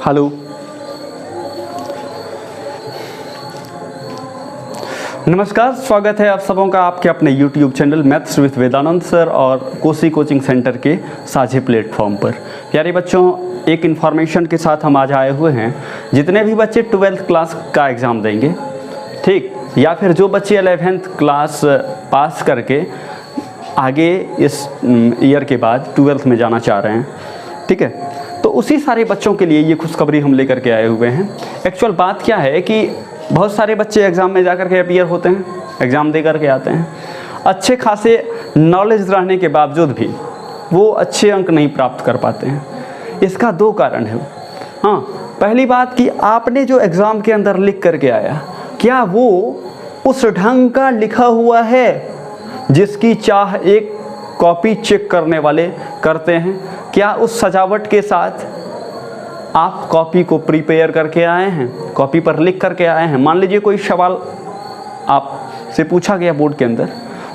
Hello, नमस्कार, स्वागत है आप सबों का आपके अपने YouTube channel maths with Vedanand sir और कोसी कोचिंग सेंटर के साझे प्लेटफॉर्म पर। प्यारे बच्चों, एक इन्फॉर्मेशन के साथ हम आज आए हुए हैं। जितने भी बच्चे 12th क्लास का एग्ज़ाम देंगे, ठीक, या फिर जो बच्चे 11th क्लास पास करके आगे इस ईयर के बाद 12th में जाना चाह रहे हैं, ठीक है, तो उसी सारे बच्चों के लिए ये खुशखबरी हम लेकर के आए हुए हैं। एक्चुअल बात क्या है कि बहुत सारे बच्चे एग्ज़ाम में जा कर के अपीयर होते हैं, एग्ज़ाम दे कर के आते हैं, अच्छे खासे नॉलेज रहने के बावजूद भी वो अच्छे अंक नहीं प्राप्त कर पाते हैं। इसका दो कारण है। हाँ, पहली बात कि आपने जो एग्ज़ाम के अंदर लिख कर के आया, क्या वो उस ढंग का लिखा हुआ है जिसकी चाह एक कॉपी चेक करने वाले करते हैं? क्या उस सजावट के साथ आप कॉपी को प्रिपेयर करके आए हैं, कॉपी पर लिख करके आए हैं? मान लीजिए कोई सवाल आपसे पूछा गया बोर्ड के अंदर,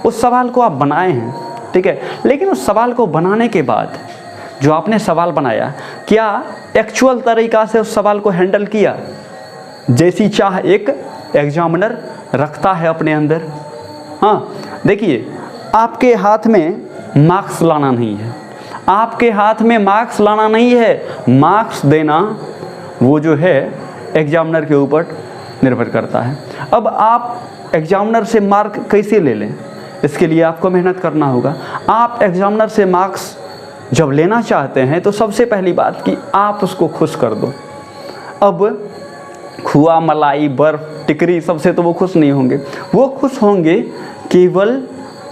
उस सवाल को आप बनाए हैं, ठीक है, लेकिन उस सवाल को बनाने के बाद जो आपने सवाल बनाया, क्या एक्चुअल तरीक़ा से उस सवाल को हैंडल किया जैसी चाह एक एग्जामिनर रखता है अपने अंदर? हाँ, देखिए, आपके हाथ में मार्क्स लाना नहीं है, आपके हाथ में मार्क्स लाना नहीं है, मार्क्स देना वो जो है एग्जामिनर के ऊपर निर्भर करता है। अब आप एग्जामिनर से मार्क कैसे ले लें, इसके लिए आपको मेहनत करना होगा। आप एग्जामिनर से मार्क्स जब लेना चाहते हैं तो सबसे पहली बात कि आप उसको खुश कर दो। अब खोआ, मलाई, बर्फ़, टिकरी सबसे तो वो खुश नहीं होंगे, वो खुश होंगे केवल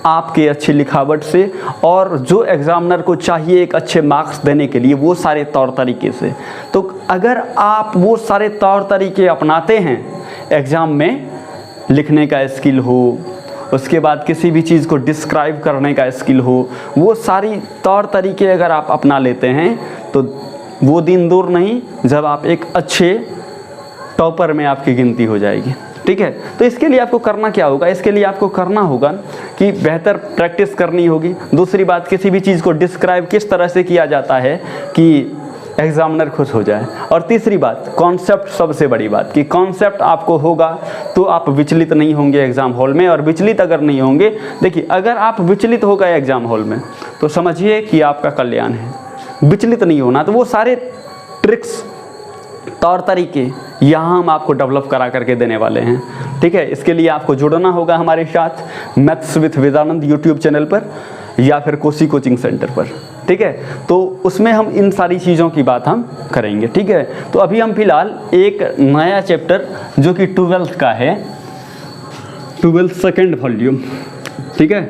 आपके अच्छी लिखावट से, और जो एग्ज़ामिनर को चाहिए एक अच्छे मार्क्स देने के लिए वो सारे तौर तरीके से। तो अगर आप वो सारे तौर तरीके अपनाते हैं, एग्ज़ाम में लिखने का स्किल हो, उसके बाद किसी भी चीज़ को डिस्क्राइब करने का स्किल हो, वो सारी तौर तरीके अगर आप अपना लेते हैं तो वो दिन दूर नहीं जब आप एक अच्छे टॉपर में आपकी गिनती हो जाएगी, ठीक है। तो इसके लिए आपको करना क्या होगा? इसके लिए आपको करना होगा कि बेहतर प्रैक्टिस करनी होगी। दूसरी बात, किसी भी चीज़ को डिस्क्राइब किस तरह से किया जाता है कि एग्जामिनर खुश हो जाए। और तीसरी बात, कॉन्सेप्ट, सबसे बड़ी बात कि कॉन्सेप्ट आपको होगा तो आप विचलित नहीं होंगे एग्ज़ाम हॉल में। और विचलित अगर नहीं होंगे, देखिए, अगर आप विचलित हो गए एग्ज़ाम हॉल में तो समझिए कि आपका कल्याण है। विचलित नहीं होना, तो वो सारे ट्रिक्स, तौर तरीके यहाँ हम आपको डेवलप करा करके देने वाले हैं, ठीक है। इसके लिए आपको जुड़ना होगा हमारे साथ maths with Vedanand YouTube channel पर या फिर कोसी कोचिंग सेंटर पर, ठीक है। तो उसमें हम इन सारी चीज़ों की बात हम करेंगे, ठीक है। तो अभी हम फिलहाल एक नया चैप्टर जो कि 12th का है, 12th सेकेंड वॉल्यूम, ठीक है,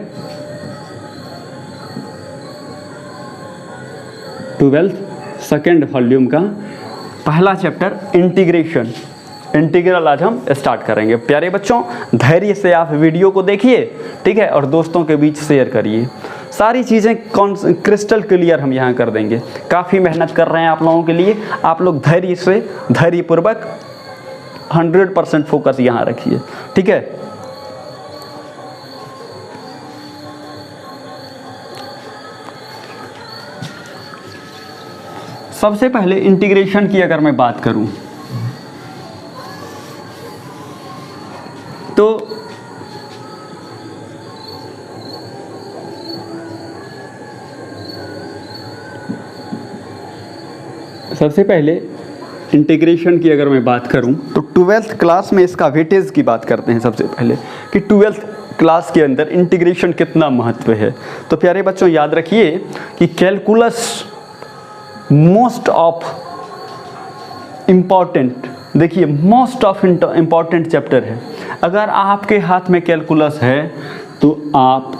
12th सेकेंड वॉल्यूम का पहला चैप्टर इंटीग्रेशन, इंटीग्रल आज हम स्टार्ट करेंगे। प्यारे बच्चों, धैर्य से आप वीडियो को देखिए, ठीक है, और दोस्तों के बीच शेयर करिए। सारी चीज़ें क्रिस्टल क्लियर हम यहाँ कर देंगे। काफ़ी मेहनत कर रहे हैं आप लोगों के लिए। आप लोग धैर्य से, धैर्यपूर्वक 100% फोकस यहाँ रखिए, ठीक है। सबसे पहले इंटीग्रेशन की अगर मैं बात करूं तो सबसे पहले इंटीग्रेशन की अगर मैं बात करूं तो 12th क्लास में इसका वेटेज की बात करते हैं सबसे पहले कि 12th क्लास के अंदर इंटीग्रेशन कितना महत्व है। तो प्यारे बच्चों, याद रखिए कि कैलकुलस मोस्ट ऑफ इम्पॉर्टेंट, देखिए, मोस्ट ऑफ इम्पॉर्टेंट चैप्टर है। अगर आपके हाथ में कैलकुलस है तो आप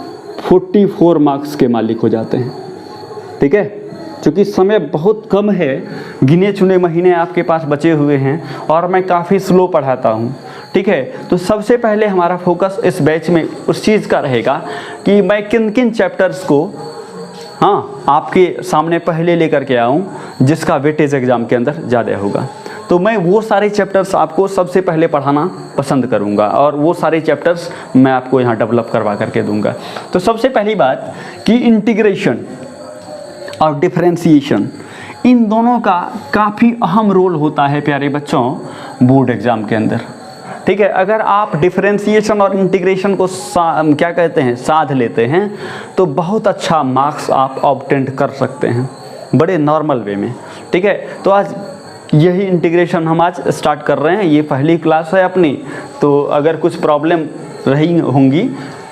44 मार्क्स के मालिक हो जाते हैं, ठीक है। क्योंकि समय बहुत कम है, गिने चुने महीने आपके पास बचे हुए हैं और मैं काफ़ी स्लो पढ़ाता हूँ, ठीक है। तो सबसे पहले हमारा फोकस इस बैच में उस चीज़ का रहेगा कि मैं किन किन चैप्टर्स को, हाँ, आपके सामने पहले लेकर के आऊँ जिसका वेटेज एग्ज़ाम के अंदर ज़्यादा होगा। तो मैं वो सारे चैप्टर्स आपको सबसे पहले पढ़ाना पसंद करूँगा और वो सारे चैप्टर्स मैं आपको यहाँ डेवलप करवा करके दूँगा। तो सबसे पहली बात कि इंटीग्रेशन और डिफरेंशिएशन, इन दोनों का काफ़ी अहम रोल होता है प्यारे बच्चों बोर्ड एग्ज़ाम के अंदर। ठीक है, अगर आप डिफरेंशिएशन और इंटीग्रेशन को क्या कहते हैं साध लेते हैं तो बहुत अच्छा मार्क्स आप ऑब्टेन कर सकते हैं बड़े नॉर्मल वे में। ठीक है, तो आज यही इंटीग्रेशन हम आज स्टार्ट कर रहे हैं, ये पहली क्लास है अपनी। तो अगर कुछ प्रॉब्लम रही होंगी,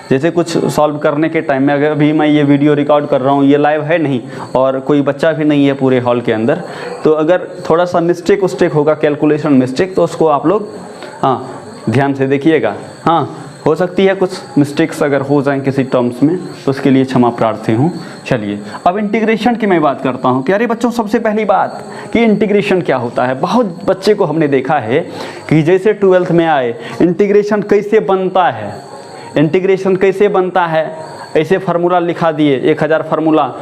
जैसे कुछ सॉल्व करने के टाइम में, अगर अभी मैं ये वीडियो रिकॉर्ड कर रहा हूँ, ये लाइव है नहीं और कोई बच्चा भी नहीं है पूरे हॉल के अंदर, तो अगर थोड़ा सा मिस्टेक उस्टेक होगा, कैलकुलेशन मिस्टेक, तो उसको आप लोग ध्यान से देखिएगा। हो सकती है कुछ मिस्टेक्स अगर हो जाएं किसी टर्म्स में, तो उसके लिए क्षमा प्रार्थी हूँ। चलिए अब इंटीग्रेशन की मैं बात करता हूँ। प्यारे बच्चों, सबसे पहली बात कि इंटीग्रेशन क्या होता है। बहुत बच्चे को हमने देखा है कि जैसे 12th में आए, इंटीग्रेशन कैसे बनता है, इंटीग्रेशन कैसे बनता है, ऐसे फार्मूला लिखा दिए, 1000 फार्मूला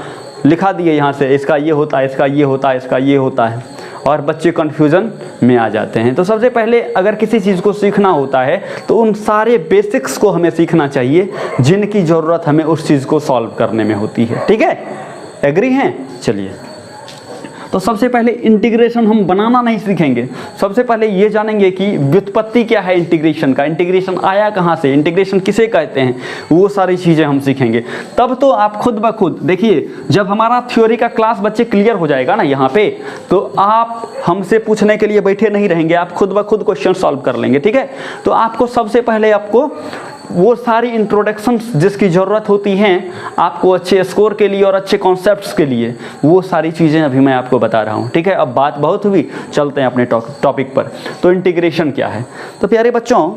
लिखा दिए, यहाँ से इसका ये होता है, इसका ये होता है, इसका ये होता है, और बच्चे कन्फ्यूज़न में आ जाते हैं। तो सबसे पहले अगर किसी चीज़ को सीखना होता है तो उन सारे बेसिक्स को हमें सीखना चाहिए जिनकी ज़रूरत हमें उस चीज़ को सॉल्व करने में होती है। ठीक है, एग्री हैं? चलिए, तो सबसे पहले इंटीग्रेशन हम बनाना नहीं सीखेंगे, सबसे पहले ये जानेंगे कि व्युत्पत्ति क्या है इंटीग्रेशन का, इंटीग्रेशन आया कहाँ से, इंटीग्रेशन किसे कहते हैं, वो सारी चीज़ें हम सीखेंगे। तब तो आप खुद ब खुद देखिए, जब हमारा थ्योरी का क्लास बच्चे क्लियर हो जाएगा ना यहाँ पे, तो आप हमसे पूछने के लिए बैठे नहीं रहेंगे, आप खुद ब खुद क्वेश्चन सॉल्व कर लेंगे। ठीक है, तो आपको सबसे पहले आपको वो सारी इंट्रोडक्शंस जिसकी ज़रूरत होती हैं आपको अच्छे स्कोर के लिए और अच्छे कॉन्सेप्ट्स के लिए, वो सारी चीज़ें अभी मैं आपको बता रहा हूँ। ठीक है, अब बात बहुत हुई, चलते हैं अपने टॉपिक पर। तो इंटीग्रेशन क्या है? तो प्यारे बच्चों,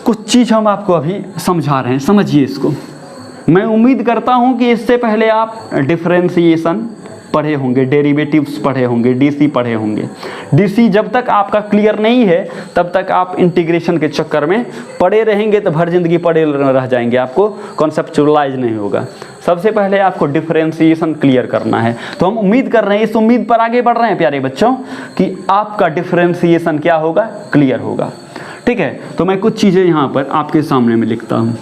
कुछ चीज़ हम आपको अभी समझा रहे हैं, समझिए इसको। मैं उम्मीद करता हूँ कि इससे पहले आप डिफरेंशिएशन पढ़े होंगे, डेरिवेटिव्स पढ़े होंगे, डीसी पढ़े होंगे। डीसी जब तक आपका क्लियर नहीं है तब तक आप इंटीग्रेशन के चक्कर में पड़े रहेंगे, तो भर जिंदगी पड़े रह जाएंगे, आपको कॉन्सेप्चुअलाइज नहीं होगा। सबसे पहले आपको डिफरेंशिएशन क्लियर करना है। तो हम उम्मीद कर रहे हैं, इस उम्मीद पर आगे बढ़ रहे हैं प्यारे बच्चों कि आपका डिफरेंशिएशन क्या होगा, क्लियर होगा। ठीक है, तो मैं कुछ चीज़ें यहाँ पर आपके सामने में लिखता हूँ।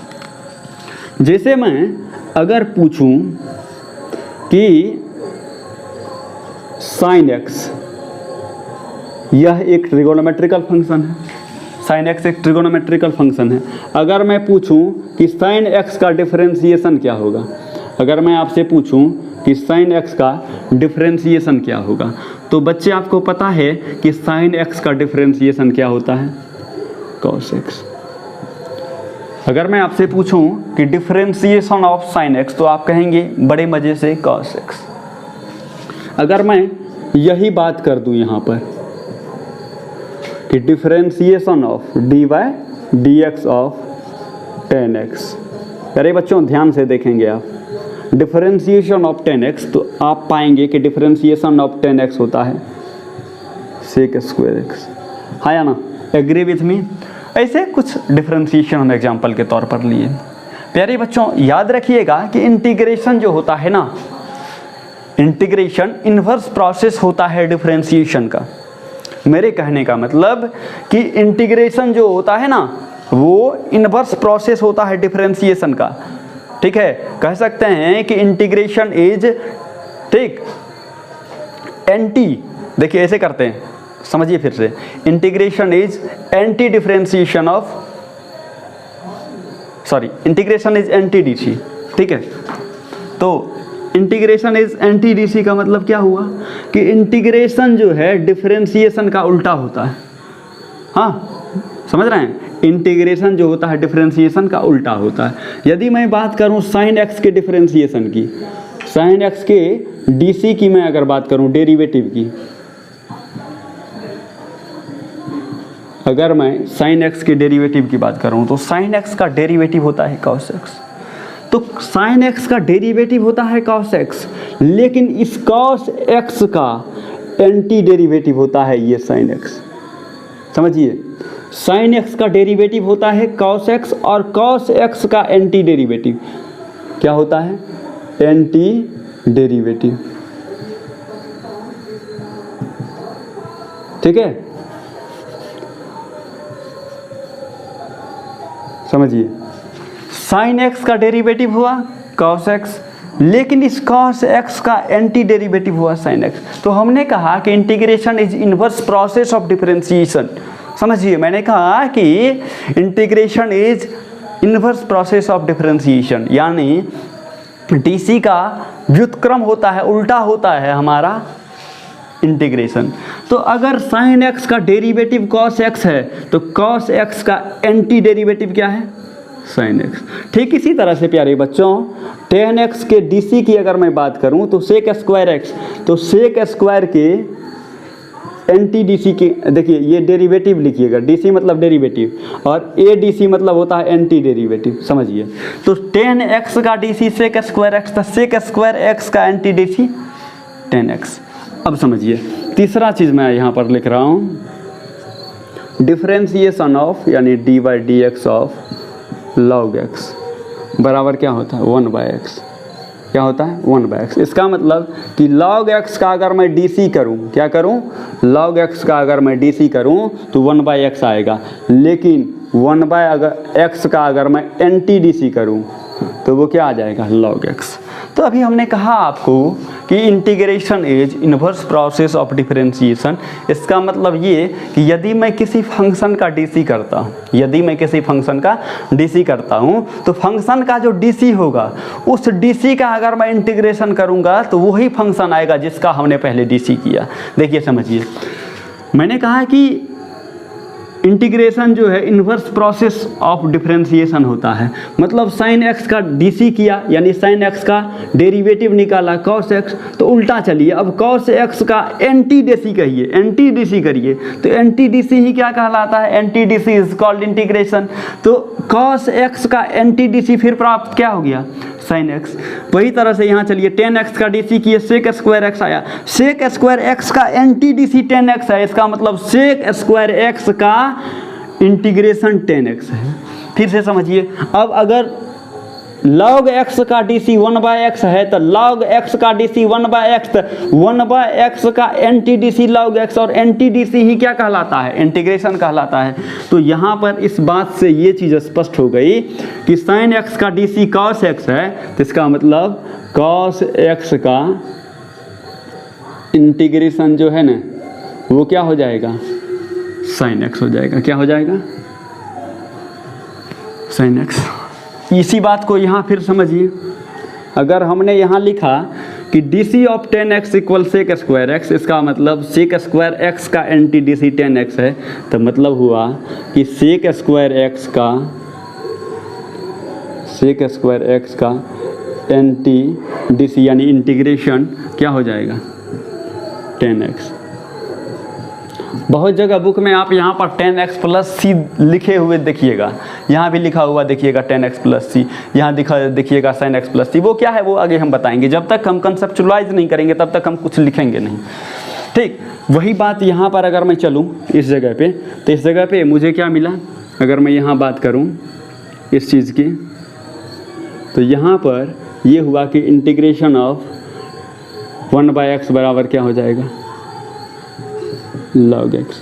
जैसे मैं अगर पूछूँ कि साइन एक्स यह एक ट्रिगोनोमेट्रिकल फंक्शन है, साइन एक्स एक ट्रिगोनोमेट्रिकल फंक्शन है। अगर मैं पूछूं कि साइन एक्स का डिफरेंशिएशन क्या होगा, अगर मैं आपसे पूछूं कि साइन एक्स का डिफरेंशिएशन क्या होगा, तो बच्चे आपको पता है कि साइन एक्स का डिफरेंशिएशन क्या होता है, कॉस एक्स। अगर मैं आपसे पूछूं कि डिफरेंशिएशन ऑफ साइन एक्स, तो आप कहेंगे बड़े मज़े से कॉस एक्स। अगर मैं यही बात कर दूं यहाँ पर कि differentiation of D by D x of 10x, अरे बच्चों ध्यान से देखेंगे आप, डिफरेंशिएशन ऑफ 10x, तो आप पाएंगे कि डिफरेंशिएशन ऑफ 10x होता है सेक स्क्वायर एक्स। हाँ या ना, एग्री विथ मी? ऐसे कुछ डिफरेंशिएशन हम एग्जाम्पल के तौर पर लिए। प्यारे बच्चों, याद रखिएगा कि इंटीग्रेशन जो होता है ना, इंटीग्रेशन इन्वर्स प्रोसेस होता है डिफरेंशिएशन का। मेरे कहने का मतलब कि इंटीग्रेशन जो होता है ना, वो इन्वर्स प्रोसेस होता है डिफरेंशिएशन का। ठीक है, कह सकते हैं कि इंटीग्रेशन इज, ठीक, एंटी, देखिए ऐसे करते हैं, समझिए फिर से, integration is anti differentiation of, sorry, integration is anti DC. ठीक है, तो इंटीग्रेशन इज एंटी डीसी का मतलब क्या हुआ कि इंटीग्रेशन जो है डिफरेंशिएशन का उल्टा होता है। हाँ, समझ रहे हैं, इंटीग्रेशन जो होता है डिफरेंशिएशन का उल्टा होता है। यदि मैं बात करूं साइन एक्स के डिफरेंशिएशन की, साइन एक्स के डीसी की मैं अगर बात करूं, डेरिवेटिव की, अगर मैं साइन एक्स के डेरिवेटिव की बात करूं तो साइन एक्स का डेरिवेटिव होता है कॉस एक्स। तो साइन एक्स का डेरिवेटिव होता है कॉस एक्स, लेकिन इस कॉस एक्स का एंटी डेरिवेटिव होता है ये साइन एक्स। समझिए, साइन एक्स का डेरिवेटिव होता है कॉस एक्स और कॉस एक्स का एंटी डेरिवेटिव क्या होता है, एंटी डेरिवेटिव। ठीक है, समझिए, साइन एक्स का डेरिवेटिव हुआ कॉस एक्स लेकिन इस cos x का एंटी डेरिवेटिव हुआ sin x। तो हमने कहा कि integration is inverse process of differentiation. समझिए, मैंने कहा कि integration is inverse process of differentiation, यानी डीसी का व्युत्क्रम होता है, उल्टा होता है हमारा इंटीग्रेशन। तो अगर sin x का डेरिवेटिव cos x है तो cos x का एंटी डेरिवेटिव क्या है? sin x। ठीक इसी तरह से प्यारे बच्चों tan x के dc की अगर मैं बात करूं तो sec स्क्वायर x, तो sec स्क्वायर के एंटी डीसी के, देखिए ये डेरिवेटिव लिखिएगा, डीसी मतलब डेरिवेटिव और ए डीसी मतलब होता है एंटी डेरिवेटिव, समझिए। तो tan x का डीसी sec स्क्वायर x था, sec स्क्वायर x का एंटी डीसी tan x। अब समझिए तीसरा चीज़ मैं यहाँ पर लिख रहा हूँ, डिफरेंशिएशन ऑफ यानी D by D x of log x बराबर क्या होता है? 1/x। क्या होता है? 1/x। इसका मतलब कि log x का अगर मैं dc करूं, क्या करूं? log x का अगर मैं dc करूं तो 1/x आएगा, लेकिन 1/x का अगर मैं एंटी dc करूं तो वो क्या आ जाएगा? log x। तो अभी हमने कहा आपको कि integration is inverse process of differentiation. इसका मतलब ये कि यदि मैं किसी फंक्शन का डीसी करता हूँ, यदि मैं किसी फंक्शन का डीसी करता हूँ तो फंक्शन का जो डीसी होगा उस डीसी का अगर मैं इंटीग्रेशन करूँगा तो वही फंक्शन आएगा जिसका हमने पहले डीसी किया। देखिए समझिए, मैंने कहा कि इंटीग्रेशन जो है इन्वर्स प्रोसेस ऑफ डिफरेंशिएशन होता है, मतलब sin x का dc किया यानी sin x का डेरिवेटिव निकाला cos x, तो उल्टा चलिए अब cos x का एंटी dc कहिए, एंटी dc करिए, तो एंटी dc ही क्या कहलाता है? Anti dc is called integration. तो cos x का एंटी dc फिर प्राप्त क्या हो गया? sin x। वही तरह से यहाँ चलिए tan x का dc किए, sec स्क्वायर x आया, sec स्क्वायर x का एंटी dc tan x है, इसका मतलब sec स्क्वायर x का इंटीग्रेशन tan x है। फिर से समझिए, अब अगर log x का dc 1/x है तो log x का dc 1/x, 1/x का एंटी dc log x, और एंटी dc ही क्या कहलाता है? इंटीग्रेशन कहलाता है। तो यहाँ पर इस बात से ये चीज़ स्पष्ट हो गई कि sin x का dc cos x है, तो इसका मतलब cos x का इंटीग्रेशन जो है ना वो क्या हो जाएगा? sin x हो जाएगा। क्या हो जाएगा? sin x। इसी बात को यहाँ फिर समझिए, अगर हमने यहाँ लिखा कि dc of tan x equal sec square x, इसका मतलब sec स्क्वायर x का एंटी dc tan x है, तो मतलब हुआ कि sec स्क्वायर x का एंटी dc यानी इंटीग्रेशन क्या हो जाएगा? tan x। बहुत जगह बुक में आप यहाँ पर tan x प्लस सी लिखे हुए देखिएगा, यहाँ भी लिखा हुआ देखिएगा tan x प्लस सी, यहाँ देखिएगा sin x प्लस सी। वो क्या है वो आगे हम बताएंगे, जब तक हम कंसेप्चुअलाइज नहीं करेंगे तब तक हम कुछ लिखेंगे नहीं। ठीक वही बात यहाँ पर अगर मैं चलूँ इस जगह पे, तो इस जगह पे मुझे क्या मिला? अगर मैं यहाँ बात करूँ इस चीज़ की, तो यहाँ पर ये हुआ कि इंटीग्रेशन ऑफ 1/x बराबर क्या हो जाएगा? log x।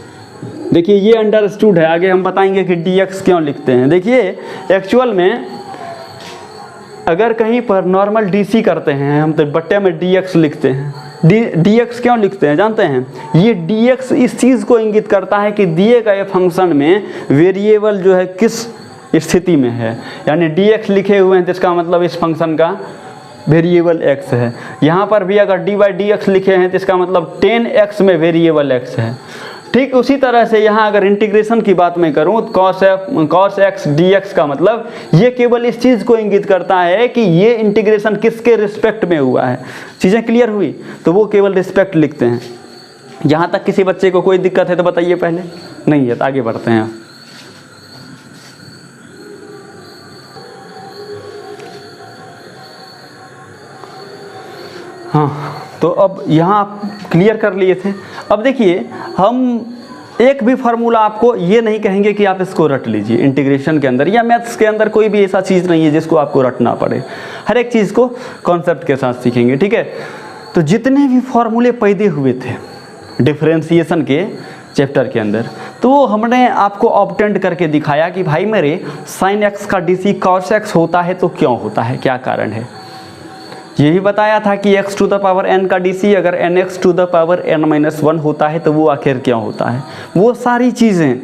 देखिए ये अंडरस्टूड है, आगे हम बताएंगे कि dx क्यों लिखते हैं। देखिए एक्चुअल में अगर कहीं पर नॉर्मल dc करते हैं हम तो बट्टे में dx लिखते हैं। dx क्यों लिखते हैं जानते हैं? ये dx इस चीज़ को इंगित करता है कि दिए गए फंक्शन में वेरिएबल जो है किस स्थिति में है, यानी dx लिखे हुए हैं जिसका मतलब इस फंक्शन का वेरिएबल x है। यहाँ पर भी अगर डी बाई डी एक्स लिखे हैं तो इसका मतलब tan x में वेरिएबल x है। ठीक उसी तरह से यहाँ अगर इंटीग्रेशन की बात मैं करूँ तो cos x dx का मतलब ये केवल इस चीज़ को इंगित करता है कि ये इंटीग्रेशन किसके रिस्पेक्ट में हुआ है। चीज़ें क्लियर हुई? तो वो केवल रिस्पेक्ट लिखते हैं। यहाँ तक किसी बच्चे को कोई दिक्कत है तो बताइए पहले, नहीं है तो आगे बढ़ते हैं। हाँ, तो अब यहाँ आप क्लियर कर लिए थे। अब देखिए हम एक भी फार्मूला आपको ये नहीं कहेंगे कि आप इसको रट लीजिए। इंटीग्रेशन के अंदर या मैथ्स के अंदर कोई भी ऐसा चीज़ नहीं है जिसको आपको रटना पड़े, हर एक चीज़ को कॉन्सेप्ट के साथ सीखेंगे। ठीक है, तो जितने भी फार्मूले पैदे हुए थे डिफरेंशिएशन के चैप्टर के अंदर, तो वो हमने आपको ऑब्टेंड करके दिखाया कि भाई मेरे sin x का dc cos x होता है तो क्यों होता है, क्या कारण है। यही बताया था कि x to the power n का DC अगर nx to the power n-1 होता है तो वो आखिर क्या होता है। वो सारी चीज़ें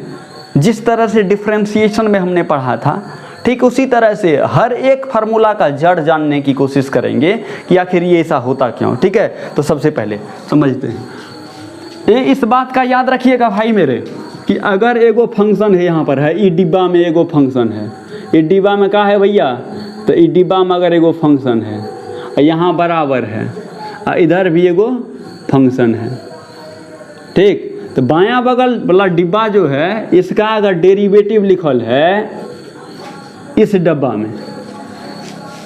जिस तरह से डिफ्रेंशिएशन में हमने पढ़ा था, ठीक उसी तरह से हर एक फार्मूला का जड़ जानने की कोशिश करेंगे कि आखिर ये ऐसा होता क्यों। ठीक है, तो सबसे पहले समझते हैं, ये इस बात का याद रखिएगा भाई मेरे कि अगर एगो फंक्शन है, यहाँ पर है ई डिब्बा में एगो फंक्शन है, ई डिब्बा में क्या है भैया, तो ई डिब्बा में अगर एगो फंक्शन है, यहाँ बराबर है, इधर भी एगो फंक्शन है, ठीक, तो बायां बगल वाला डिब्बा जो है इसका अगर डेरिवेटिव लिखल है इस डब्बा में,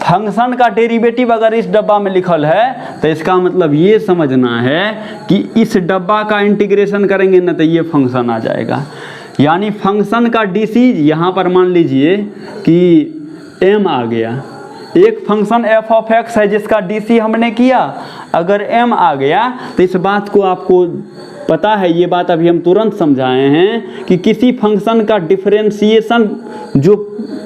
फंक्शन का डेरिवेटिव अगर इस डब्बा में लिखल है तो इसका मतलब ये समझना है कि इस डब्बा का इंटीग्रेशन करेंगे ना तो ये फंक्शन आ जाएगा। यानी फंक्शन का DC यहाँ पर मान लीजिए कि m आ गया, एक फंक्शन f(x) है जिसका DC हमने किया, अगर m आ गया तो इस बात को आपको पता है, ये बात अभी हम तुरंत समझाए हैं कि किसी फंक्शन का डिफरेंशिएशन जो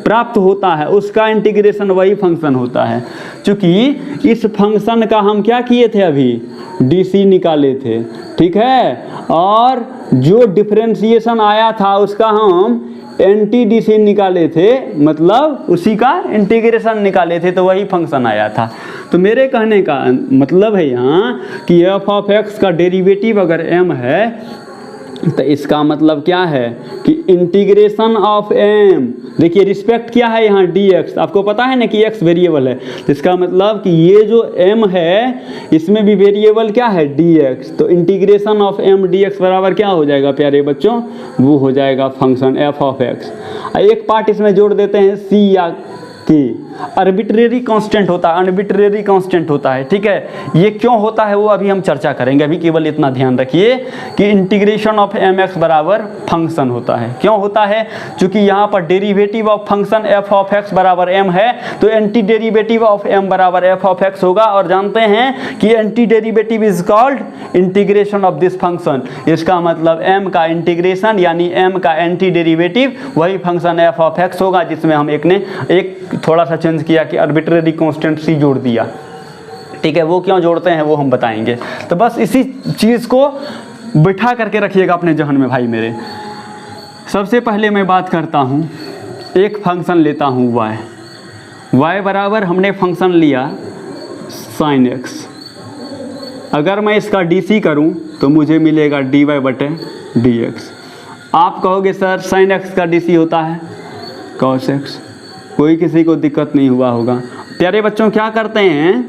प्राप्त होता है उसका इंटीग्रेशन वही फंक्शन होता है। क्योंकि इस फंक्शन का हम क्या किए थे, अभी DC निकाले थे, ठीक है, और जो डिफरेंशिएशन आया था उसका हम एंटी DC निकाले थे, मतलब उसी का इंटीग्रेशन निकाले थे, तो वही फंक्शन आया था। तो मेरे कहने का मतलब है यहाँ कि f(x) का डेरिवेटिव अगर m है तो इसका मतलब क्या है कि इंटीग्रेशन ऑफ m, देखिए रिस्पेक्ट क्या है यहाँ dx, आपको पता है ना कि x वेरिएबल है, तो इसका मतलब कि ये जो m है इसमें भी वेरिएबल क्या है dx, तो इंटीग्रेशन ऑफ m dx बराबर क्या हो जाएगा प्यारे बच्चों, वो हो जाएगा फंक्शन f(x). एक पार्ट इसमें जोड़ देते हैं c या k, आर्बिट्रेरी कांस्टेंट होता है, आर्बिट्रेरी कांस्टेंट होता है, ठीक है। ये क्यों होता है वो अभी हम चर्चा करेंगे, अभी केवल इतना ध्यान रखिए कि इंटीग्रेशन ऑफ mx बराबर फंक्शन होता है। क्यों होता है, क्योंकि यहाँ पर डेरिवेटिव ऑफ फंक्शन f(x) बराबर m है, तो एंटी डेरिवेटिव ऑफ m बराबर f(x) होगा, और जानते हैं कि anti derivative is called integration of this function. इसका मतलब m का इंटीग्रेशन यानी m का एंटी डेरिवेटिव वही फंक्शन f(x) होगा, जिसमें हम एक थोड़ा सा चेंज किया कि आर्बिट्रेरी कांस्टेंट c जोड़ दिया, ठीक है। वो क्यों जोड़ते हैं वो हम बताएंगे। तो बस इसी चीज़ को बिठा करके रखिएगा अपने जहन में भाई मेरे। सबसे पहले मैं बात करता हूँ, एक फंक्शन लेता हूँ y बराबर हमने फंक्शन लिया sin x, अगर मैं इसका DC करूँ तो मुझे मिलेगा dy/dx। आप कहोगे सर sin x का DC होता है cos x, कोई किसी को दिक्कत नहीं हुआ होगा। प्यारे बच्चों क्या करते हैं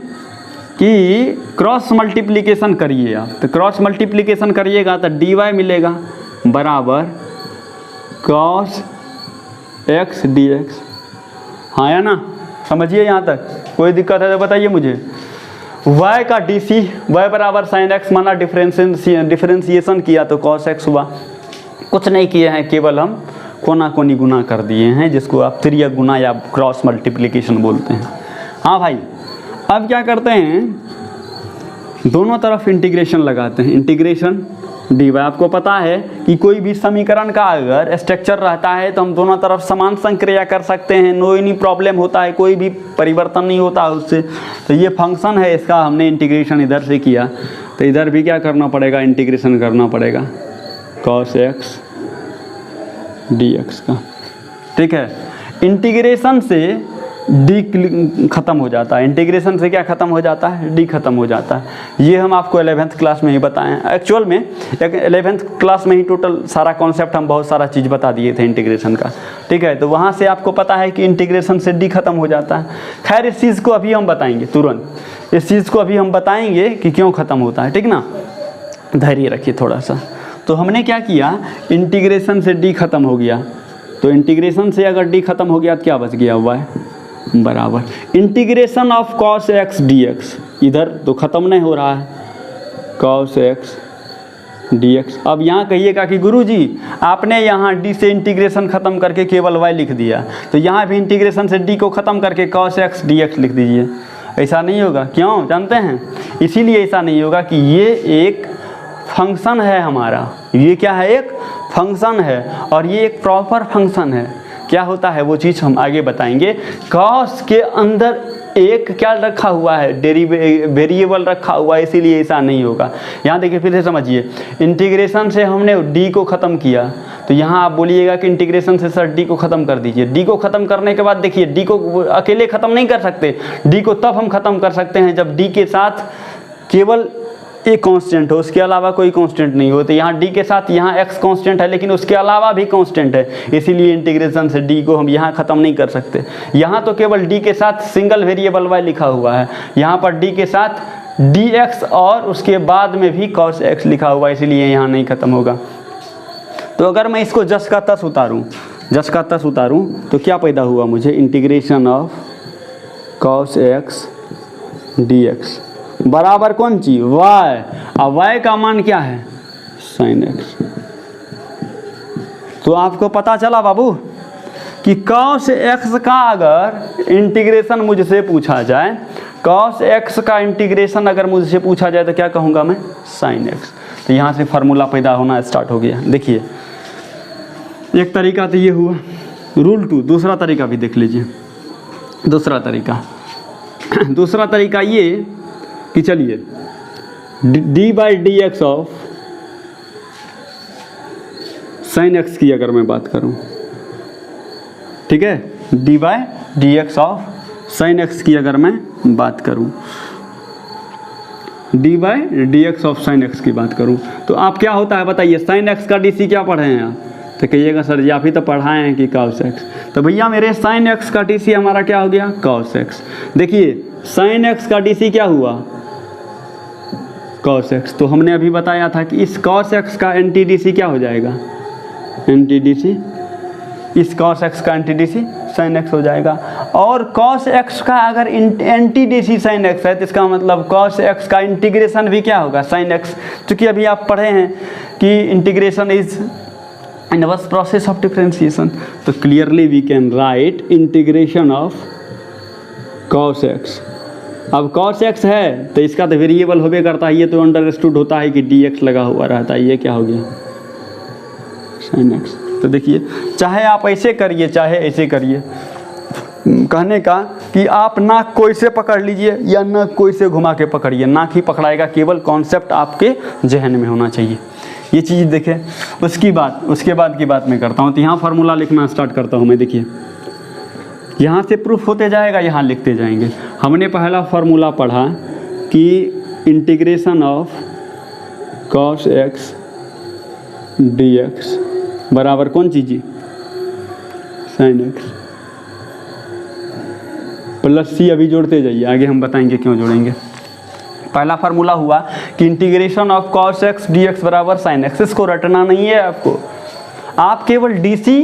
कि क्रॉस मल्टीप्लिकेशन करिए आप, तो क्रॉस मल्टीप्लिकेशन करिएगा तो dy मिलेगा बराबर cos x dx, हाँ या ना, समझिए यहाँ तक, कोई दिक्कत है तो बताइए मुझे। y का DC y बराबर sin x माना डिफरेंशिएशन किया तो cos x हुआ, कुछ नहीं किए हैं, केवल हम कोना कोनी गुना कर दिए हैं, जिसको आप तिर्यक गुना या क्रॉस मल्टीप्लिकेशन बोलते हैं। हाँ भाई, अब क्या करते हैं, दोनों तरफ इंटीग्रेशन लगाते हैं, इंटीग्रेशन dy। आपको पता है कि कोई भी समीकरण का अगर स्ट्रक्चर रहता है तो हम दोनों तरफ समान संक्रिया कर सकते हैं, नो एनी प्रॉब्लम होता है, कोई भी परिवर्तन नहीं होता उससे। तो ये फंक्शन है, इसका हमने इंटीग्रेशन इधर से किया, तो इधर भी क्या करना पड़ेगा, इंटीग्रेशन करना पड़ेगा cos x dx का, ठीक है। इंटीग्रेशन से d खत्म हो जाता है, इंटीग्रेशन से क्या खत्म हो जाता है, d खत्म हो जाता है। ये हम आपको 11th क्लास में ही बताएं, एक्चुअल में 11th क्लास में ही टोटल सारा कॉन्सेप्ट हम बहुत सारा चीज़ बता दिए थे इंटीग्रेशन का, ठीक है। तो वहाँ से आपको पता है कि इंटीग्रेशन से d खत्म हो जाता है। खैर इस चीज़ को अभी हम बताएंगे, तुरंत इस चीज़ को अभी हम बताएंगे कि क्यों ख़त्म होता है, ठीक ना, धैर्य रखिए थोड़ा सा। तो हमने क्या किया, इंटीग्रेशन से d खत्म हो गया, तो इंटीग्रेशन से अगर d खत्म हो गया तो क्या बच गया, y बराबर integration of cos x dx, इधर तो ख़त्म नहीं हो रहा है cos x dx। अब यहाँ कहिएगा कि गुरुजी आपने यहाँ d से इंटीग्रेशन ख़त्म करके केवल y लिख दिया, तो यहाँ भी इंटीग्रेशन से d को ख़त्म करके cos x dx लिख दीजिए। ऐसा नहीं होगा, क्यों जानते हैं, इसीलिए ऐसा नहीं होगा कि ये एक फंक्शन है हमारा, ये क्या है, एक फंक्शन है, और ये एक प्रॉपर फंक्शन है। क्या होता है वो चीज़ हम आगे बताएंगे। cos के अंदर एक क्या रखा हुआ है, वेरिएबल रखा हुआ है, इसीलिए ऐसा नहीं होगा। यहाँ देखिए फिर से समझिए, इंटीग्रेशन से हमने डी को ख़त्म किया, तो यहाँ आप बोलिएगा कि इंटीग्रेशन से सर डी को ख़त्म कर दीजिए। डी को ख़त्म करने के बाद देखिए, डी को अकेले ख़त्म नहीं कर सकते, डी को तब हम ख़त्म कर सकते हैं जब डी के साथ केवल एक कांस्टेंट हो, उसके अलावा कोई कांस्टेंट नहीं हो। तो यहाँ डी के साथ यहाँ एक्स कांस्टेंट है, लेकिन उसके अलावा भी कांस्टेंट है, इसीलिए इंटीग्रेशन से डी को हम यहाँ ख़त्म नहीं कर सकते। यहाँ तो केवल डी के साथ सिंगल वेरिएबल वाई लिखा हुआ है, यहाँ पर डी के साथ डी एक्स और उसके बाद में भी कॉस एक्स लिखा हुआ है, इसीलिए यहाँ नहीं ख़त्म होगा। तो अगर मैं इसको जस का तस उतारूँ तो क्या पैदा हुआ मुझे, integration of cos x D x बराबर कौन चीज, वाई। अब वाई का मान क्या है, साइन एक्स। तो आपको पता चला बाबू कि कॉस एक्स का अगर इंटीग्रेशन मुझसे पूछा जाए, कॉस एक्स का इंटीग्रेशन अगर मुझसे पूछा जाए तो क्या कहूँगा मैं, साइन एक्स। तो यहाँ से फार्मूला पैदा होना स्टार्ट हो गया। देखिए एक तरीका तो ये हुआ, रूल 2। दूसरा तरीका भी देख लीजिए। दूसरा तरीका ये कि चलिए D by D x of sine x की अगर मैं बात करूं, ठीक है, D by D x of sine x की अगर मैं बात करूं, D by D x of sine x की बात करूं, तो आप क्या होता है बताइए, साइन एक्स का डी सी क्या पढ़े हैं आप, तो कहिएगा सर जी आप ही तो पढ़ाए हैं कि कॉस एक्स। तो भैया मेरे साइन एक्स का डी सी हमारा क्या हो गया, कॉस एक्स। देखिए साइन एक्स का डी सी क्या हुआ, कॉस एक्स। तो हमने अभी बताया था कि इस कॉस एक्स का एंटी डी सी क्या हो जाएगा, एंटी डी सी। इस कॉस एक्स का anti D C sine X हो जाएगा। और कॉस एक्स का अगर anti D C sine X है तो इसका मतलब कॉस एक्स का इंटीग्रेशन भी क्या होगा, साइन एक्स। क्योंकि अभी आप पढ़े हैं कि integration is inverse process of differentiation, तो clearly we can write integration of cos x. अब कॉस एक्स है तो इसका तो वेरिएबल होबे करता है, ये तो अंडरस्टूड होता है कि डी एक्स लगा हुआ रहता है, ये क्या हो गया, साइन एक्स। तो देखिए चाहे आप ऐसे करिए चाहे ऐसे करिए, कहने का कि आप नाक को ऐसे पकड़ लीजिए या नाक को ऐसे घुमा के पकड़िए, नाक ही पकड़ाएगा, केवल कॉन्सेप्ट आपके जहन में होना चाहिए। ये चीज़ देखें। उसके बाद की बात मैं करता हूँ। तो यहाँ फार्मूला लिखना स्टार्ट करता हूँ मैं। देखिए यहाँ से प्रूफ होते जाएगा, यहाँ लिखते जाएंगे। हमने पहला फार्मूला पढ़ा कि integration of cos x D x बराबर कौन चीज़, साइन एक्स प्लस सी। अभी जोड़ते जाइए, आगे हम बताएंगे क्यों जोड़ेंगे। पहला फार्मूला हुआ कि integration of cos x D x बराबर साइन एक्स। इसको रटना नहीं है आपको, आप केवल डी सी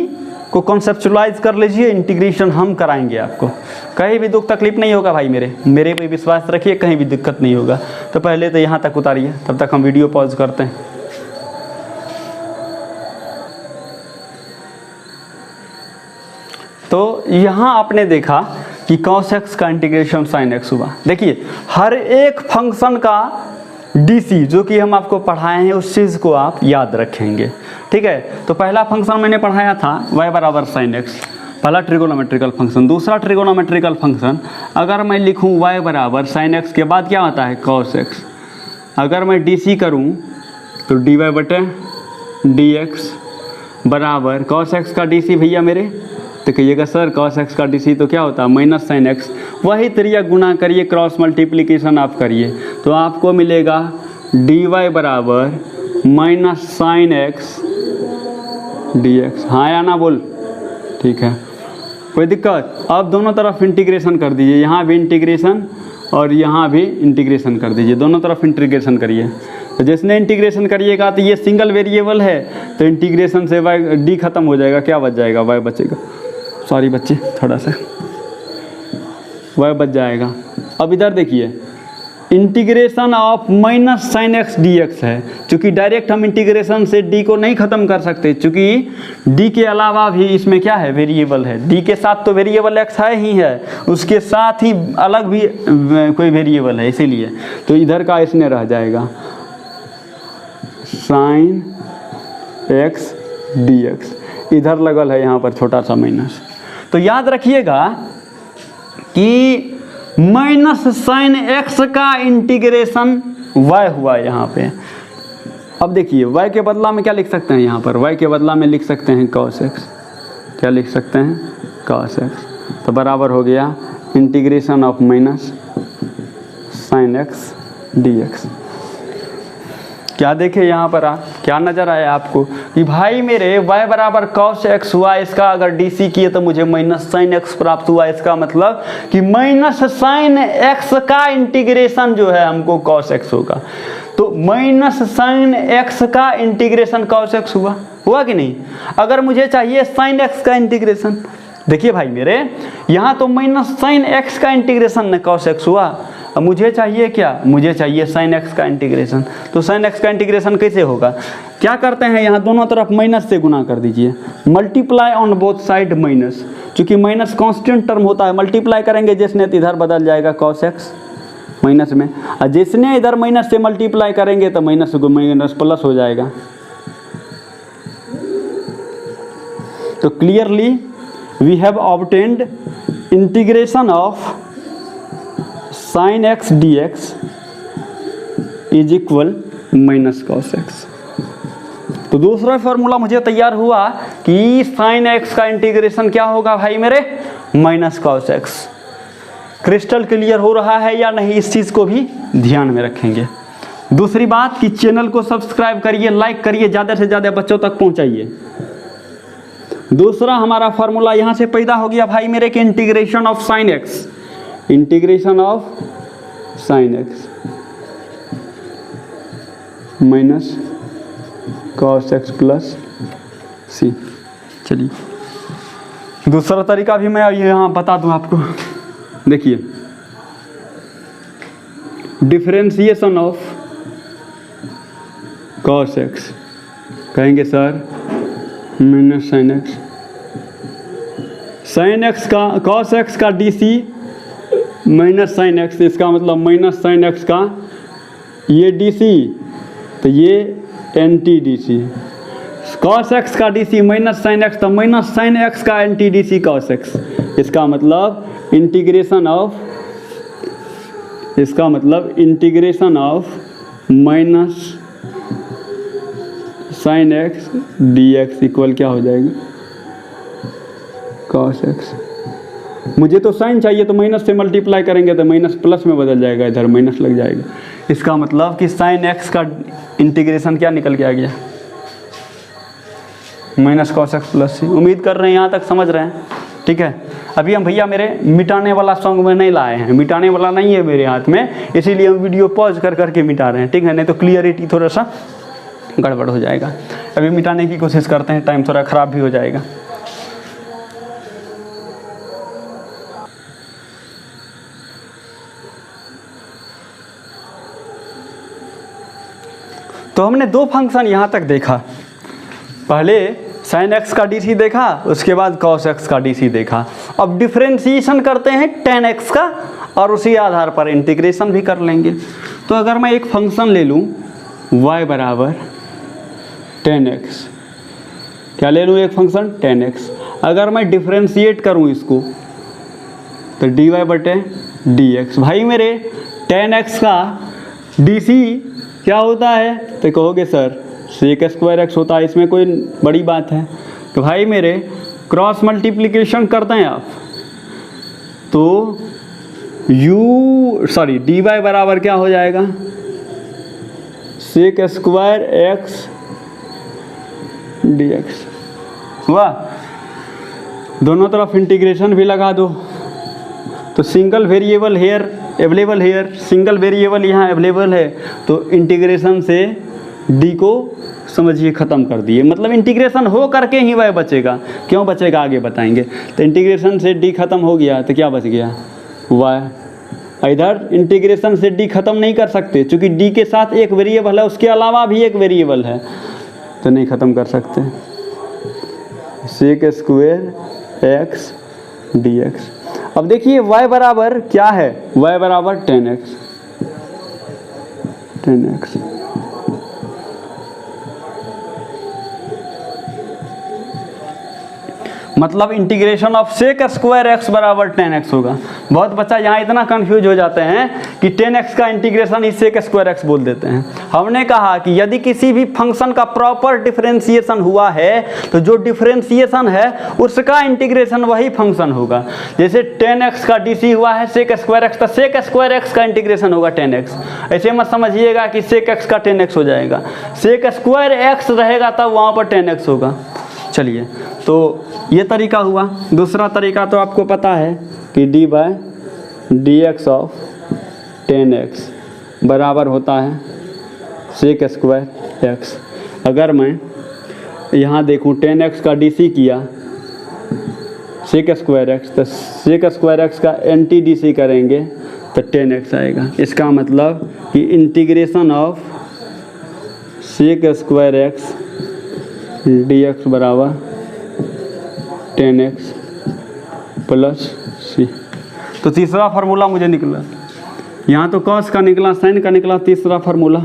को कॉन्सेप्चुलाइज कर लीजिए, इंटीग्रेशन हम कराएंगे आपको। कहीं भी दुख तकलीफ नहीं होगा भाई, मेरे पे विश्वास रखिए, कहीं भी दिक्कत नहीं होगा। तो पहले तो यहाँ तक उतारिए, तब तक हम वीडियो पॉज करते हैं। तो यहाँ आपने देखा कि cos x का इंटीग्रेशन sin x हुआ। देखिए हर एक फंक्शन का डीसी जो कि हम आपको पढ़ाए हैं उस चीज़ को आप याद रखेंगे, ठीक है। तो पहला फंक्शन मैंने पढ़ाया था y बराबर sin x, पहला ट्रिगोनोमेट्रिकल फंक्शन। दूसरा ट्रिगोनोमेट्रिकल फंक्शन अगर मैं लिखूँ y बराबर sin x के बाद क्या होता है cos x। अगर मैं डी करूँ तो dy बटे डी एक्स बराबर cos x का डी भैया मेरे, तो कहिएगा सर cos x का डी तो क्या होता है माइनस साइन एक्स। वही तरीका गुना करिए, क्रॉस मल्टीप्लिकेशन आप करिए, तो आपको मिलेगा डी वाई बराबर minus sine x D x. हाँ या ना बोल, ठीक है, कोई दिक्कत। अब दोनों तरफ इंटीग्रेशन कर दीजिए, यहाँ भी इंटीग्रेशन और यहाँ भी इंटीग्रेशन कर दीजिए, दोनों तरफ इंटीग्रेशन करिए। तो जिसने इंटीग्रेशन करिएगा तो ये सिंगल वेरिएबल है, तो इंटीग्रेशन से वाई डी खत्म हो जाएगा, क्या बच जाएगा, वाई बचेगा। सॉरी बच्चे, थोड़ा सा वाई बच जाएगा। अब इधर देखिए integration of minus sine x D x है, चूँकि डायरेक्ट हम इंटीग्रेशन से डी को नहीं ख़त्म कर सकते, चूँकि डी के अलावा भी इसमें क्या है, वेरिएबल है। डी के साथ तो वेरिएबल एक्स है ही है, उसके साथ ही अलग भी कोई वेरिएबल है, इसीलिए तो इधर का इसने रह जाएगा साइन एक्स डी एक्स, इधर लगल है यहाँ पर छोटा सा माइनस। तो याद रखिएगा कि माइनस साइन एक्स का इंटीग्रेशन y हुआ यहाँ पे। अब देखिए y के बदला में क्या लिख सकते हैं, यहाँ पर y के बदला में लिख सकते हैं cos x। क्या लिख सकते हैं, cos x। तो बराबर हो गया integration of minus sine x dx। क्या देखे यहाँ पर आप, क्या नज़र आया आपको कि भाई मेरे y बराबर cos x हुआ, इसका अगर dc किए तो मुझे माइनस साइन एक्स प्राप्त हुआ। इसका मतलब कि माइनस साइन एक्स का इंटीग्रेशन जो है हमको cos x होगा। तो माइनस साइन एक्स का इंटीग्रेशन cos x हुआ कि नहीं। अगर मुझे चाहिए साइन एक्स का इंटीग्रेशन, देखिए भाई मेरे यहाँ तो माइनस साइन एक्स का इंटीग्रेशन cos x हुआ। अब मुझे चाहिए क्या, मुझे चाहिए साइन एक्स का इंटीग्रेशन। तो साइन एक्स का इंटीग्रेशन कैसे होगा, क्या करते हैं यहाँ दोनों तरफ माइनस से गुना कर दीजिए, multiply on both side minus. चूंकि माइनस कांस्टेंट टर्म होता है, मल्टीप्लाई करेंगे जिसने तो इधर बदल जाएगा cos x माइनस में, और जिसने इधर माइनस से मल्टीप्लाई करेंगे तो माइनस को माइनस प्लस हो जाएगा। तो clearly we have obtained integration of sine x D X is equal minus cos X. तो दूसरा फॉर्मूला मुझे तैयार हुआ कि साइन एक्स का इंटीग्रेशन क्या होगा भाई मेरे, minus cos x. Crystal clear हो रहा है या नहीं, इस चीज़ को भी ध्यान में रखेंगे। दूसरी बात कि चैनल को सब्सक्राइब करिए, लाइक करिए, ज़्यादा से ज़्यादा बच्चों तक पहुँचाइए। दूसरा हमारा फॉर्मूला यहाँ से पैदा हो गया भाई मेरे कि integration of sign x, integration of sign x minus cos x plus c. चलिए दूसरा तरीका भी मैं यहाँ बता दूँ आपको। देखिए डिफरेंशिएशन ऑफ कॉस एक्स, कहेंगे sir minus sign X, sine x का कॉस एक्स का D C minus sign X, इसका मतलब माइनस साइन एक्स का ये डी सी, तो ये anti D c. Cos x का D C minus sign x, तो माइनस साइन एक्स का anti D c cos x. इसका मतलब इंटीग्रेशन ऑफ, इसका मतलब integration of minus sine x D x equal क्या हो जाएगी, कॉस एक्स। मुझे तो साइन चाहिए तो माइनस से मल्टीप्लाई करेंगे तो माइनस प्लस में बदल जाएगा, इधर माइनस लग जाएगा। इसका मतलब कि साइन एक्स का इंटीग्रेशन क्या निकल के आ गया, माइनस कॉस एक्स प्लस सी। उम्मीद कर रहे हैं यहाँ तक समझ रहे हैं, ठीक है। अभी हम भैया मेरे मिटाने वाला सॉन्ग में नहीं लाए हैं, मिटाने वाला नहीं है मेरे हाथ में, इसीलिए हम वीडियो पॉज कर करके मिटा रहे हैं, ठीक है, नहीं तो क्लियरिटी थोड़ा सा गड़बड़ हो जाएगा। अभी मिटाने की कोशिश करते हैं, टाइम थोड़ा ख़राब भी हो जाएगा। तो हमने दो फंक्शन यहाँ तक देखा, पहले साइन एक्स का डी सी देखा, उसके बाद कॉस एक्स का डी सी देखा। अब डिफ्रेंशिएशन करते हैं टेन एक्स का और उसी आधार पर इंटीग्रेशन भी कर लेंगे। तो अगर मैं एक फंक्शन ले लूँ y बराबर टेन एक्स, क्या ले लूँ एक फंक्शन टेन एक्स, अगर मैं डिफ्रेंशिएट करूँ इसको तो डी वाई बटे डी एक्स। भाई मेरे टेन एक्स का डी सी क्या होता है, तो कहोगे सर सेक स्क्वायर एक्स होता है, इसमें कोई बड़ी बात है। तो भाई मेरे क्रॉस मल्टीप्लिकेशन करते हैं आप, तो डी वाई बराबर क्या हो जाएगा, sec square X D X हुआ। दोनों तरफ इंटीग्रेशन भी लगा दो, तो single variable here available here, single variable यहाँ अवेलेबल है, तो इंटीग्रेशन से डी को समझिए ख़त्म कर दिए। मतलब इंटीग्रेशन हो करके ही वह बचेगा, क्यों बचेगा आगे बताएंगे। तो इंटीग्रेशन से डी ख़त्म हो गया तो क्या बच गया वाई। इधर इंटीग्रेशन से डी ख़त्म नहीं कर सकते, क्योंकि डी के साथ एक वेरिएबल है, उसके अलावा भी एक वेरिएबल है, तो नहीं ख़त्म कर सकते। Sec square X D X. अब देखिए y बराबर क्या है, y बराबर टेन एक्स, टेन एक्स। मतलब integration of sec square X बराबर 10x होगा। बहुत बच्चा यहाँ इतना कंफ्यूज हो जाते हैं कि 10x का इंटीग्रेशन ही सेक स्क्वायर एक्स बोल देते हैं। हमने कहा कि यदि किसी भी फंक्शन का प्रॉपर डिफरेंशिएशन हुआ है तो जो डिफरेंशिएशन है उसका इंटीग्रेशन वही फंक्शन होगा। जैसे 10x का डी हुआ है सेक स्क्वायर एक्स, तो सेक स्क्वायर एक्स का इंटीग्रेशन होगा 10x। ऐसे मत समझिएगा कि सेक एक्स का 10x हो जाएगा, सेक स्क्वायर एक्स रहेगा तब वहाँ पर 10x होगा। चलिए, तो ये तरीका हुआ। दूसरा तरीका तो आपको पता है कि d/dx ऑफ 10x बराबर होता है सेक स्क्वायर एक्स। अगर मैं यहाँ देखूँ 10x का डी किया सेक स्क्वायर एक्स, तो सेक स्क्वायर एक्स का एंटी डी करेंगे तो 10x आएगा। इसका मतलब कि integration of sec square X dx बराबर 10x प्लस सी। तो तीसरा फार्मूला मुझे निकला, यहाँ तो कॉस का निकला, साइन का निकला। तीसरा formula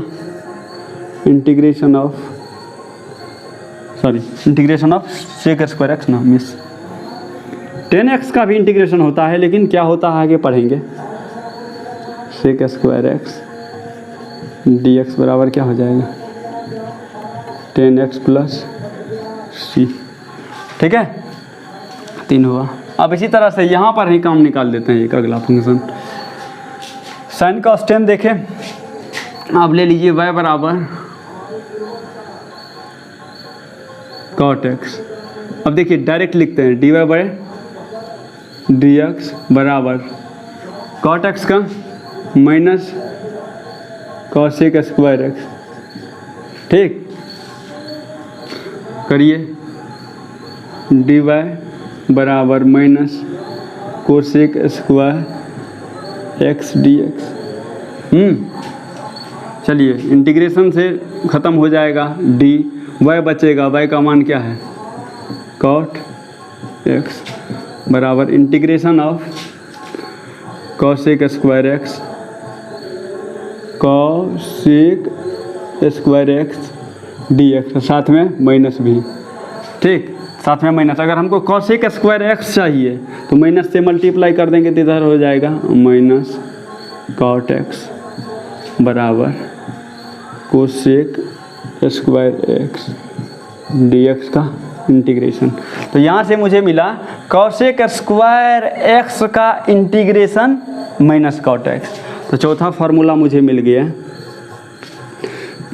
integration of sec square X ना मिस 10x का भी इंटीग्रेशन होता है, लेकिन क्या होता है आगे पढ़ेंगे। सेक स्क्वायर एक्स dx बराबर क्या हो जाएगा 10x प्लस सी। ठीक है, 3 हुआ। अब इसी तरह से यहाँ पर ही काम निकाल देते हैं एक अगला फंक्शन। साइन कॉस 10 देखें, आप ले लीजिए y बराबर cot x। अब देखिए डायरेक्ट लिखते हैं dy/dx बराबर cot x का माइनस cosec स्क्वायर एक्स। ठीक, करिए dy बराबर minus cosec square X dx। चलिए, इंटीग्रेशन से ख़त्म हो जाएगा, dy बचेगा, y का मान क्या है cot x बराबर integration of cosec square X dx, साथ में माइनस भी। ठीक, साथ में माइनस। अगर हमको कोसेक स्क्वायर एक्स चाहिए तो माइनस से मल्टीप्लाई कर देंगे तो इधर हो जाएगा माइनस cot x बराबर कोसेक स्क्वायर एक्स dx का इंटीग्रेशन। तो यहाँ से मुझे मिला कोसेक स्क्वायर एक्स का इंटीग्रेशन माइनस cot x। तो चौथा फार्मूला मुझे मिल गया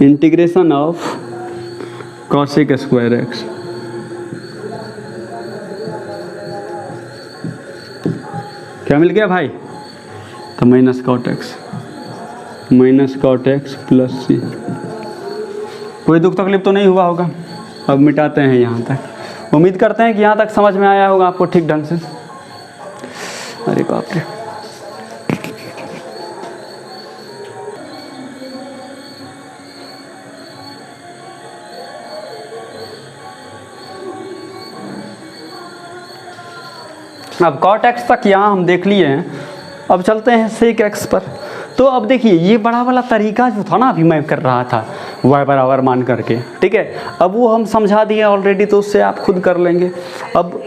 integration of cosec square x क्या मिल गया भाई, तो माइनस cot x प्लस सी। कोई दुख तकलीफ तो नहीं हुआ होगा। अब मिटाते हैं यहाँ तक। उम्मीद करते हैं कि यहाँ तक समझ में आया होगा आपको ठीक ढंग से। अरे बाप रे, अब cot x तक यहाँ हम देख लिए हैं। अब चलते हैं sec x पर। तो अब देखिए, ये बड़ा वाला तरीका जो था ना अभी मैं कर रहा था y बराबर मान करके, ठीक है, अब वो हम समझा दिए ऑलरेडी, तो उससे आप खुद कर लेंगे। अब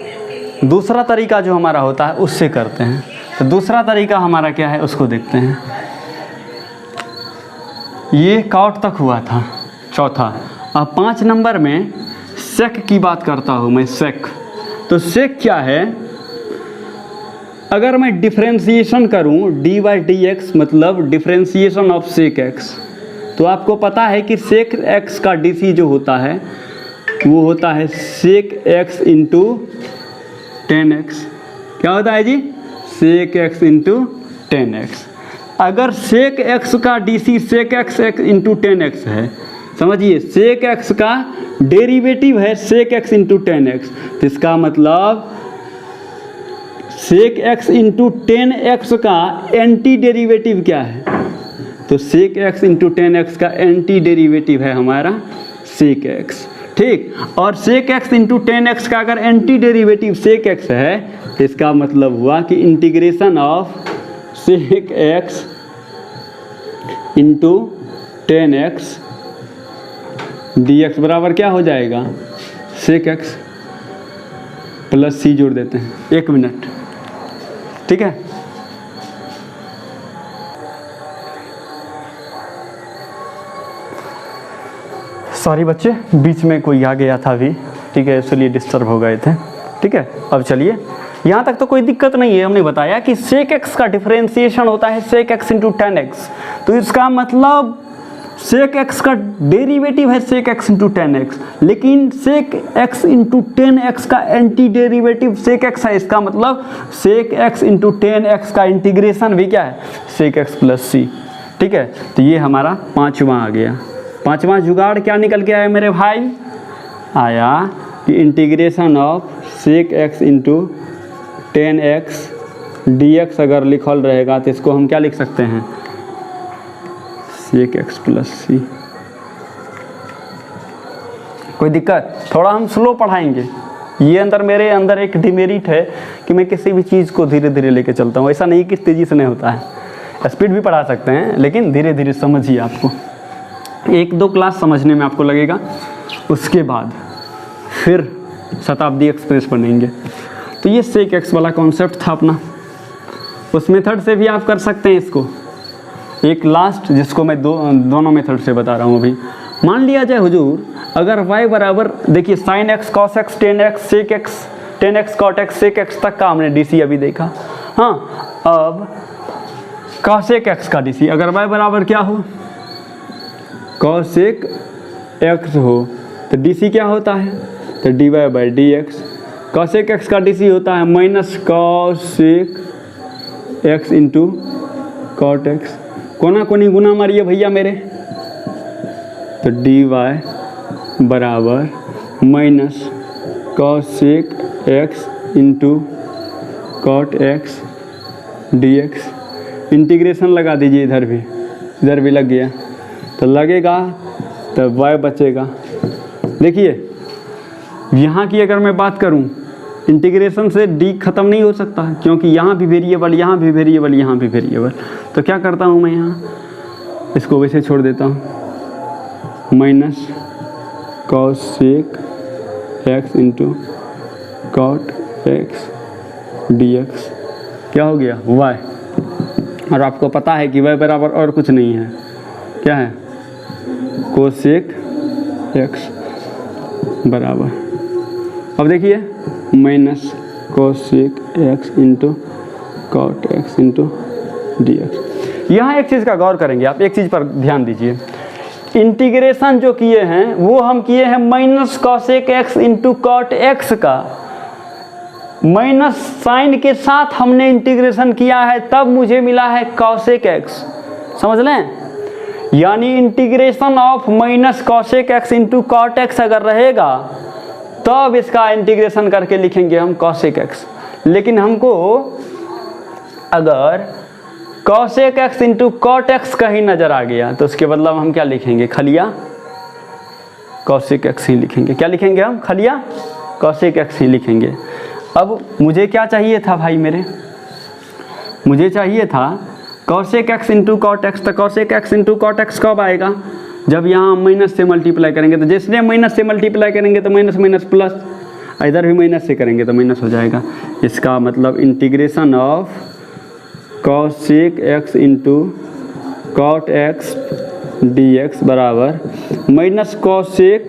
दूसरा तरीका जो हमारा होता है उससे करते हैं। तो दूसरा तरीका हमारा क्या है उसको देखते हैं। ये cot तक हुआ था, चौथा। अब 5 नंबर में sec की बात करता हूँ मैं, sec। तो sec क्या है, अगर मैं डिफरेंशिएशन करूं dy/dx मतलब डिफरेंशिएशन ऑफ सेक x, तो आपको पता है कि सेक x का डी जो होता है वो होता है सेक x इंटू 10x। क्या होता है जी, सेक x इंटू 10x। अगर सेक x का डी सेक x इंटू 10x है, समझिए सेक x का डेरिवेटिव है सेक x इंटू 10x, तो इसका मतलब सेक x इंटू 10x का एंटी डेरिवेटिव क्या है, तो सेक x इंटू 10x का एंटी डेरिवेटिव है हमारा सेक x। ठीक, और सेक x इंटू 10x का अगर एंटी डेरिवेटिव सेक x है तो इसका मतलब हुआ कि integration of sec x into 10x dx बराबर क्या हो जाएगा सेक x। प्लस सी जोड़ देते हैं। 1 मिनट, ठीक है। सॉरी बच्चे, बीच में कोई आ गया था अभी, ठीक है, इसलिए डिस्टर्ब हो गए थे, ठीक है। अब चलिए, यहाँ तक तो कोई दिक्कत नहीं है। हमने बताया कि सेक एक्स का डिफरेंशिएशन होता है sec x into tan x, तो इसका मतलब सेक एक्स का डेरिवेटिव है sec x into tan x, लेकिन sec x into tan x का एंटी डेरिवेटिव सेक एक्स है। इसका मतलब sec x into tan x का इंटीग्रेशन भी क्या है, सेक एक्स प्लस सी, ठीक है। तो ये हमारा पाँचवा आ गया। पाँचवा जुगाड़ क्या निकल के आया मेरे भाई, आया कि integration of sec x into tan X D X अगर लिखल रहेगा तो इसको हम क्या लिख सकते हैं, सेक एक्स प्लस सी। कोई दिक्कत? थोड़ा हम स्लो पढ़ाएंगे। ये मेरे अंदर एक डिमेरिट है कि मैं किसी भी चीज़ को धीरे धीरे लेके चलता हूँ। ऐसा नहीं कि तेज़ी से नहीं होता है, स्पीड भी पढ़ा सकते हैं, लेकिन धीरे धीरे समझिए। आपको 1-2 क्लास समझने में आपको लगेगा, उसके बाद फिर शताब्दी एक्सप्रेस बनेंगे। तो ये सेक एक्स वाला कॉन्सेप्ट था अपना। उस मेथड से भी आप कर सकते हैं इसको। एक लास्ट जिसको मैं दोनों मेथड से बता रहा हूँ अभी। मान लिया जाए हुजूर, अगर y बराबर, देखिए sine X cos X tan X sec X tan X cot X sec X तक का हमने डी सी अभी देखा। हाँ, अब कॉसेक एक्स का डी सी अगर y बराबर क्या हो, कॉसेक एक्स हो, तो डी सी क्या होता है, तो D Y by D X. Cosec X का डी सी होता है minus cosec x into cot X. कोना कोनी गुना मारिए भैया मेरे, तो डी वाई बराबर minus cosec x into cot x D X. Integration लगा दीजिए, इधर भी लग गया, तो लगेगा तो y बचेगा। देखिए यहाँ की अगर मैं बात करूँ, इंटीग्रेशन से d ख़त्म नहीं हो सकता, क्योंकि यहाँ भी वेरिएबल, यहाँ भी वेरिएबल, यहाँ भी वेरिएबल। तो क्या करता हूँ मैं, यहाँ इसको वैसे छोड़ देता हूँ, minus cosec x into cot x D X. क्या हो गया, y। और आपको पता है कि y बराबर और कुछ नहीं है, क्या है, कोसेक एक्स बराबर, अब देखिए minus cosec x into cot x into d x. यहाँ एक चीज़ का गौर करेंगे आप, एक चीज़ पर ध्यान दीजिए। इंटीग्रेशन जो किए हैं वो हम किए हैं minus cosec x into cot x का, माइनस साइन के साथ हमने इंटीग्रेशन किया है, तब मुझे मिला है कोसेक एक्स। समझ लें, यानी integration of minus cosec x into cot x अगर रहेगा तब इसका इंटीग्रेशन करके लिखेंगे हम कॉसेक एक्स। लेकिन हमको अगर cosec x into cot x कहीं नज़र आ गया तो उसके बदला हम क्या लिखेंगे, खलिया कॉसेक एक्स ही लिखेंगे। क्या लिखेंगे हम, खलिया कॉसेक एक्स ही लिखेंगे। अब मुझे क्या चाहिए था भाई मेरे, मुझे चाहिए था cosec x into cot x. तो cosec x into cot x कब आएगा, जब यहाँ माइनस से मल्टीप्लाई करेंगे। तो जैसे माइनस से मल्टीप्लाई करेंगे तो माइनस माइनस प्लस, इधर भी माइनस से करेंगे तो माइनस हो जाएगा। इसका मतलब integration of cosec x into cot x D x बराबर minus cosec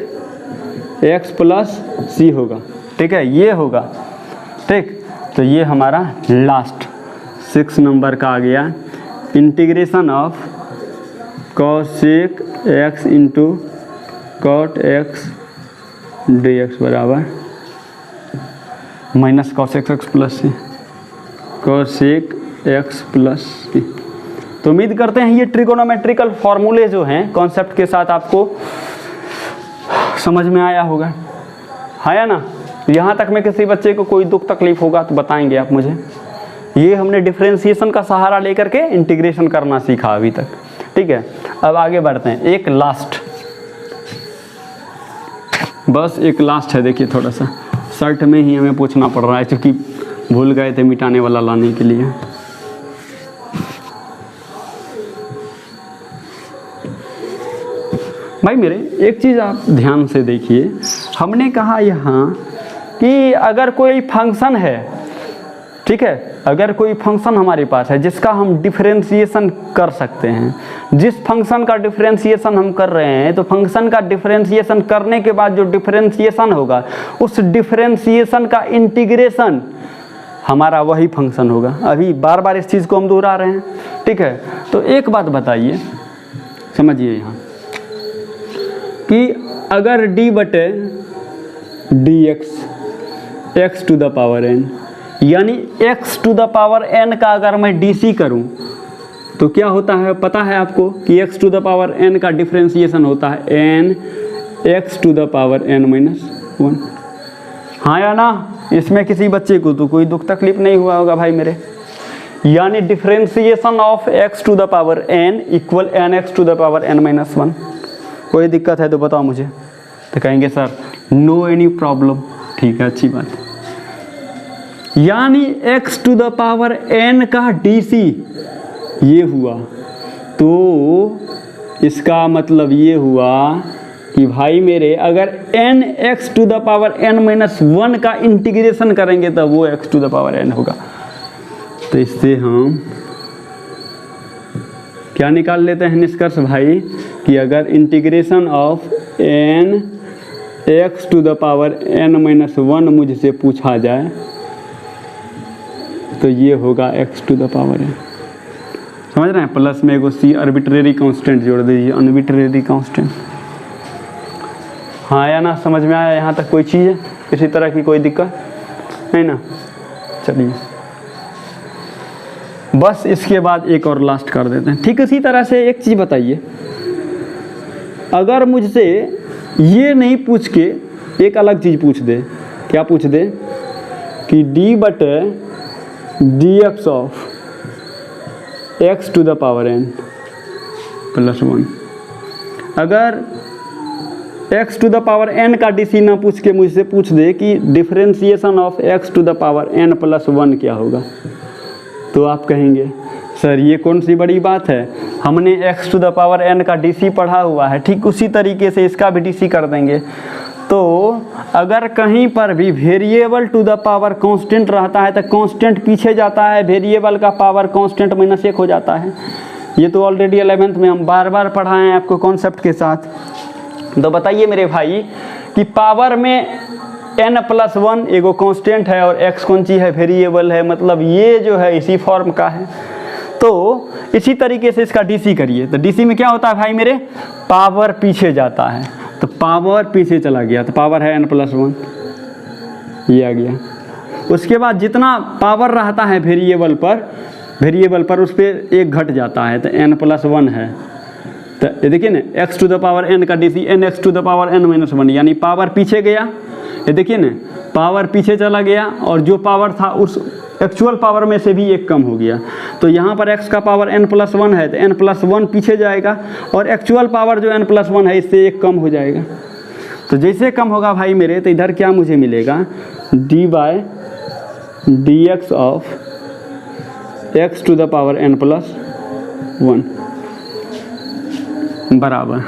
x plus c होगा, ठीक है, ये होगा, ठीक। तो ये हमारा लास्ट 6 नंबर का आ गया, integration of cosec x into cot x D x बराबर minus cosec x plus c, cosec x plus c. तो उम्मीद करते हैं ये ट्रिगोनोमेट्रिकल फॉर्मूले जो हैं कॉन्सेप्ट के साथ आपको समझ में आया होगा, है ना। यहाँ तक में किसी बच्चे को कोई दुख तकलीफ होगा तो बताएंगे आप मुझे। ये हमने डिफरेंशिएशन का सहारा लेकर के इंटीग्रेशन करना सीखा अभी तक, ठीक है। अब आगे बढ़ते हैं, एक लास्ट, बस एक लास्ट है। देखिए थोड़ा सा शर्ट में ही हमें पूछना पड़ रहा है, क्योंकि भूल गए थे मिटाने वाला लाने के लिए। भाई मेरे एक चीज़ आप ध्यान से देखिए, हमने कहा यहाँ कि अगर कोई फंक्शन है, ठीक है, अगर कोई फंक्शन हमारे पास है जिसका हम डिफरेंशिएशन कर सकते हैं, जिस फंक्शन का डिफरेंशिएशन हम कर रहे हैं, तो फंक्शन का डिफरेंशिएशन करने के बाद जो डिफरेंशिएशन होगा उस डिफरेंशिएशन का इंटीग्रेशन हमारा वही फंक्शन होगा। अभी बार बार इस चीज़ को हम दोहरा रहे हैं, ठीक है। तो एक बात बताइए, समझिए यहाँ कि अगर d बटे d x to the power n, यानी x to the power n का अगर मैं dc करूं तो क्या होता है पता है आपको कि x to the power n का डिफरेंशिएशन होता है n x to the power n minus 1। हाँ या ना, इसमें किसी बच्चे को तो कोई दुख तकलीफ नहीं हुआ होगा भाई मेरे। यानी differentiation of x to the power n equal nx to the power n minus 1। कोई दिक्कत है तो बताओ मुझे। तो कहेंगे सर नो एनी प्रॉब्लम, ठीक है, अच्छी बात। यानी x to the power n का dc ये हुआ, तो इसका मतलब ये हुआ कि भाई मेरे अगर n x to the power n minus 1 का इंटीग्रेशन करेंगे तब वो x to the power n होगा। तो इससे हम क्या निकाल लेते हैं निष्कर्ष भाई कि अगर integration of n x to the power n minus 1 मुझसे पूछा जाए तो ये होगा x to the power n। समझ रहे हैं? प्लस में एगो c आर्बिट्रेरी कांस्टेंट जोड़ दीजिए, अनबिट्रेरी कांस्टेंट। हाँ या ना, समझ में आया यहाँ तक? कोई चीज़ है, किसी तरह की कोई दिक्कत नहीं ना? चलिए बस इसके बाद एक और लास्ट कर देते हैं। ठीक इसी तरह से एक चीज़ बताइए, अगर मुझसे ये नहीं पूछ के एक अलग चीज़ पूछ दे, क्या पूछ दे कि d बटे d x of x to the power n plus 1। अगर x to the power n का dc ना पूछ के मुझसे पूछ दे कि differentiation of x to the power n plus 1 क्या होगा, तो आप कहेंगे सर ये कौन सी बड़ी बात है, हमने x to the power n का dc पढ़ा हुआ है। ठीक उसी तरीके से इसका भी dc कर देंगे। तो अगर कहीं पर भी variable to the power constant रहता है तो कांस्टेंट पीछे जाता है, वेरिएबल का पावर कांस्टेंट माइनस 1 हो जाता है। ये तो ऑलरेडी 11th में हम बार बार पढ़ाए हैं आपको कॉन्सेप्ट के साथ। तो बताइए मेरे भाई कि पावर में n प्लस 1 एगो कांस्टेंट है और x कौन सी है, वेरिएबल है, मतलब ये जो है इसी फॉर्म का है। तो इसी तरीके से इसका dc करिए, तो dc में क्या होता है भाई मेरे, पावर पीछे जाता है, तो पावर पीछे चला गया, तो पावर है n प्लस 1, ये आ गया। उसके बाद जितना पावर रहता है वेरिएबल पर उस पर 1 घट जाता है, तो n प्लस 1 है। तो ये देखिए ना, x to the power n का dc n x to the power n minus 1, यानी पावर पीछे गया। ये देखिए ना, पावर पीछे चला गया और जो पावर था उस एक्चुअल पावर में से भी 1 कम हो गया। तो यहाँ पर x का पावर n प्लस 1 है तो n प्लस 1 पीछे जाएगा और एक्चुअल पावर जो n प्लस 1 है इससे 1 कम हो जाएगा। तो जैसे कम होगा भाई मेरे, तो इधर क्या मुझे मिलेगा, d by D x of x to the power n plus 1 बराबर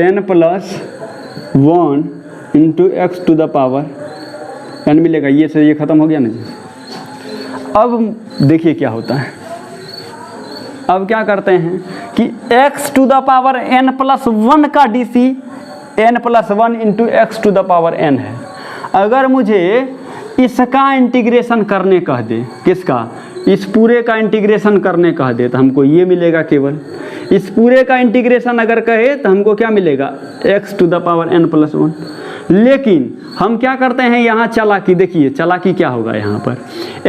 n plus 1 into x to the power n मिलेगा। ये से ये ख़त्म हो गया ना जी। अब देखिए क्या होता है, अब क्या करते हैं कि x to the power n plus 1 का dc n plus 1 into x to the power n है। अगर मुझे इसका इंटीग्रेशन करने कह दे, किसका, इस पूरे का इंटीग्रेशन करने कह दे, तो हमको ये मिलेगा केवल। इस पूरे का इंटीग्रेशन अगर कहे तो हमको क्या मिलेगा, x to the power n plus 1। लेकिन हम क्या करते हैं यहाँ चालाकी, देखिए चालाकी क्या होगा, यहाँ पर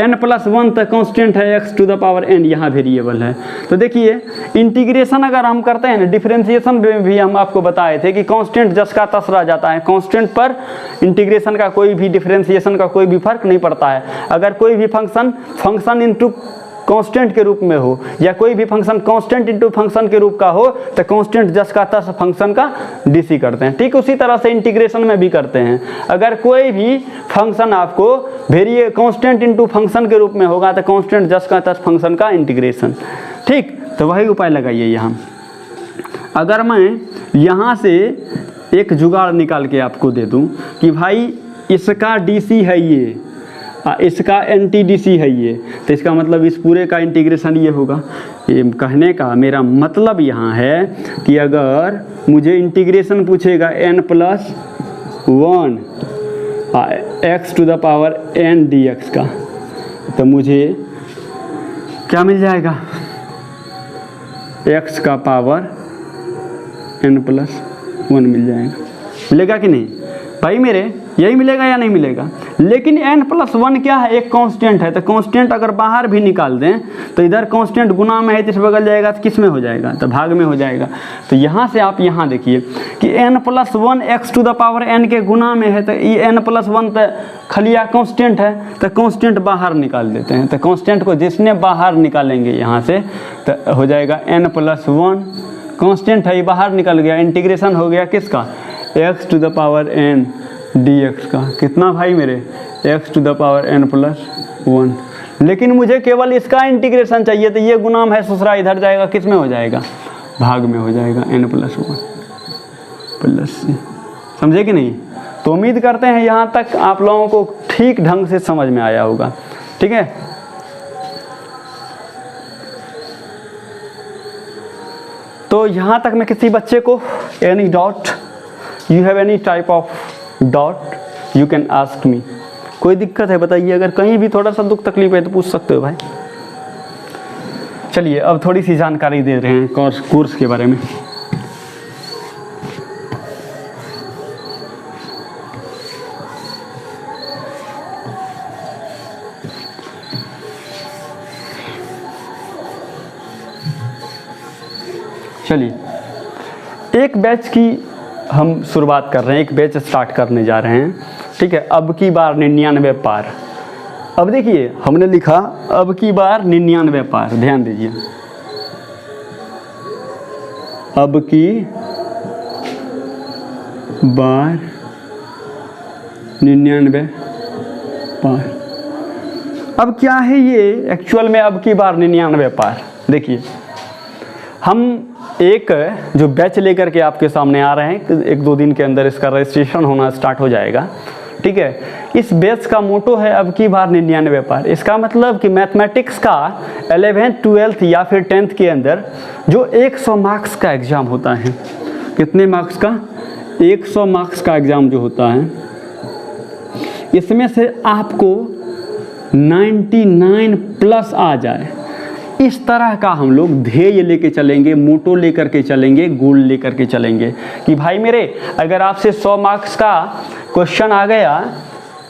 n प्लस 1 तक कांस्टेंट है, x to the power n यहाँ वेरिएबल है। तो देखिए इंटीग्रेशन अगर हम करते हैं ना, डिफरेंशिएशन में भी हम आपको बताए थे कि कांस्टेंट जस का तस रह जाता है, कांस्टेंट पर इंटीग्रेशन का कोई भी, डिफरेंशिएशन का कोई भी फर्क नहीं पड़ता है। अगर कोई भी फंक्शन इनटू कांस्टेंट के रूप में हो या कोई भी फंक्शन कांस्टेंट इंटू फंक्शन के रूप का हो तो कांस्टेंट जस का तस फंक्शन का डीसी करते हैं। ठीक उसी तरह से इंटीग्रेशन में भी करते हैं। अगर कोई भी फंक्शन आपको कांस्टेंट इंटू फंक्शन के रूप में होगा तो कांस्टेंट जस का तस फंक्शन का इंटीग्रेशन। ठीक, तो वही उपाय लगाइए यहाँ। अगर मैं यहाँ से एक जुगाड़ निकाल के आपको दे दूं कि भाई इसका डीसी है ये, इसका एंटी डीसी है ये, तो इसका मतलब इस पूरे का इंटीग्रेशन ये होगा। ये कहने का मेरा मतलब यहाँ है कि अगर मुझे इंटीग्रेशन पूछेगा n+1 x to the power n dx का, तो मुझे क्या मिल जाएगा, x का पावर n+1 मिल जाएगा। मिलेगा कि नहीं भाई मेरे, यही मिलेगा या नहीं मिलेगा। लेकिन n+1 क्या है, एक कांस्टेंट है, तो कांस्टेंट अगर बाहर भी निकाल दें तो इधर कांस्टेंट गुना में है तो इस बगल जाएगा तो किस में हो जाएगा, तो भाग में हो जाएगा। तो यहाँ से आप यहाँ देखिए कि n+1 x to the power n के गुना में है, तो ये n+1 तो खलिया कांस्टेंट है, तो कांस्टेंट बाहर निकाल देते हैं। तो कांस्टेंट को जिसने बाहर निकालेंगे यहाँ से तो हो जाएगा n+1, कांस्टेंट है ये बाहर निकल गया, इंटीग्रेशन हो गया किसका, x to the power n dx का। कितना भाई मेरे, x to the power n+1। लेकिन मुझे केवल इसका इंटीग्रेशन चाहिए, तो ये गुणाम है दूसरा इधर जाएगा, किस में हो जाएगा, भाग में हो जाएगा, n+1 प्लस c। समझे कि नहीं। तो उम्मीद करते हैं यहाँ तक आप लोगों को ठीक ढंग से समझ में आया होगा। ठीक है, तो यहाँ तक मैं किसी बच्चे को any doubt, you have any type of doubt you can ask me. कोई दिक्कत है बताइए, अगर कहीं भी थोड़ा सा दुख तकलीफ है तो पूछ सकते हो भाई। चलिए अब थोड़ी सी जानकारी दे रहे हैं कोर्स के बारे में। चलिए एक बैच की हम शुरुआत कर रहे हैं, एक बैच स्टार्ट करने जा रहे हैं। ठीक है, अब की बार 99 पार। अब देखिए हमने लिखा अब की बार 99 पार, ध्यान दीजिए, अब की बार 99 पार। अब क्या है ये एक्चुअल में अब की बार 99 पार। देखिए हम एक जो बैच लेकर के आपके सामने आ रहे हैं, एक दो दिन के अंदर इसका रजिस्ट्रेशन होना स्टार्ट हो जाएगा। ठीक है, इस बैच का मोटो है अब की बार 99 पार। इसका मतलब कि मैथमेटिक्स का 11th 12th या फिर 10th के अंदर जो 100 मार्क्स का एग्ज़ाम होता है, कितने मार्क्स का, 100 मार्क्स का एग्ज़ाम जो होता है, इसमें से आपको 99 प्लस आ जाए, इस तरह का हम लोग ध्येय लेके चलेंगे, मोटो लेकर के चलेंगे, गोल लेकर के चलेंगे कि भाई मेरे अगर आपसे 100 मार्क्स का क्वेश्चन आ गया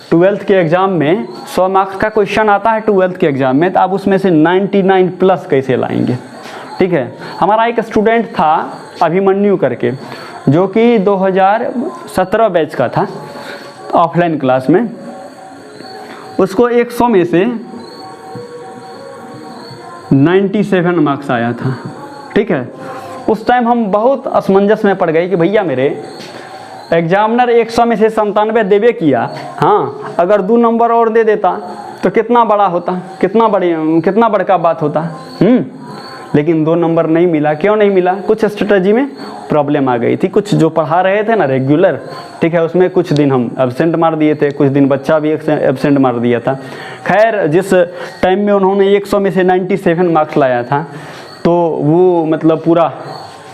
12th के एग्ज़ाम में, 100 मार्क्स का क्वेश्चन आता है 12th के एग्ज़ाम में, तो आप उसमें से 99 प्लस कैसे लाएंगे। ठीक है, हमारा एक स्टूडेंट था अभिमन्यु करके, जो कि 2017 बैच का था, ऑफलाइन क्लास में, उसको 100 में से 97 मार्क्स आया था। ठीक है, उस टाइम हम बहुत असमंजस में पड़ गए कि भैया मेरे एग्जामिनर 100 में से 97 देवे किया, हाँ अगर 2 नंबर और दे देता तो कितना बड़ा होता, कितना बड़का बात होता। लेकिन 2 नंबर नहीं मिला। क्यों नहीं मिला, कुछ स्ट्रेटजी में प्रॉब्लम आ गई थी, कुछ जो पढ़ा रहे थे ना रेगुलर, ठीक है, उसमें कुछ दिन हम एब्सेंट मार दिए थे, कुछ दिन बच्चा भी एब्सेंट मार दिया था। खैर जिस टाइम में उन्होंने 100 में से 97 मार्क्स लाया था, तो वो मतलब पूरा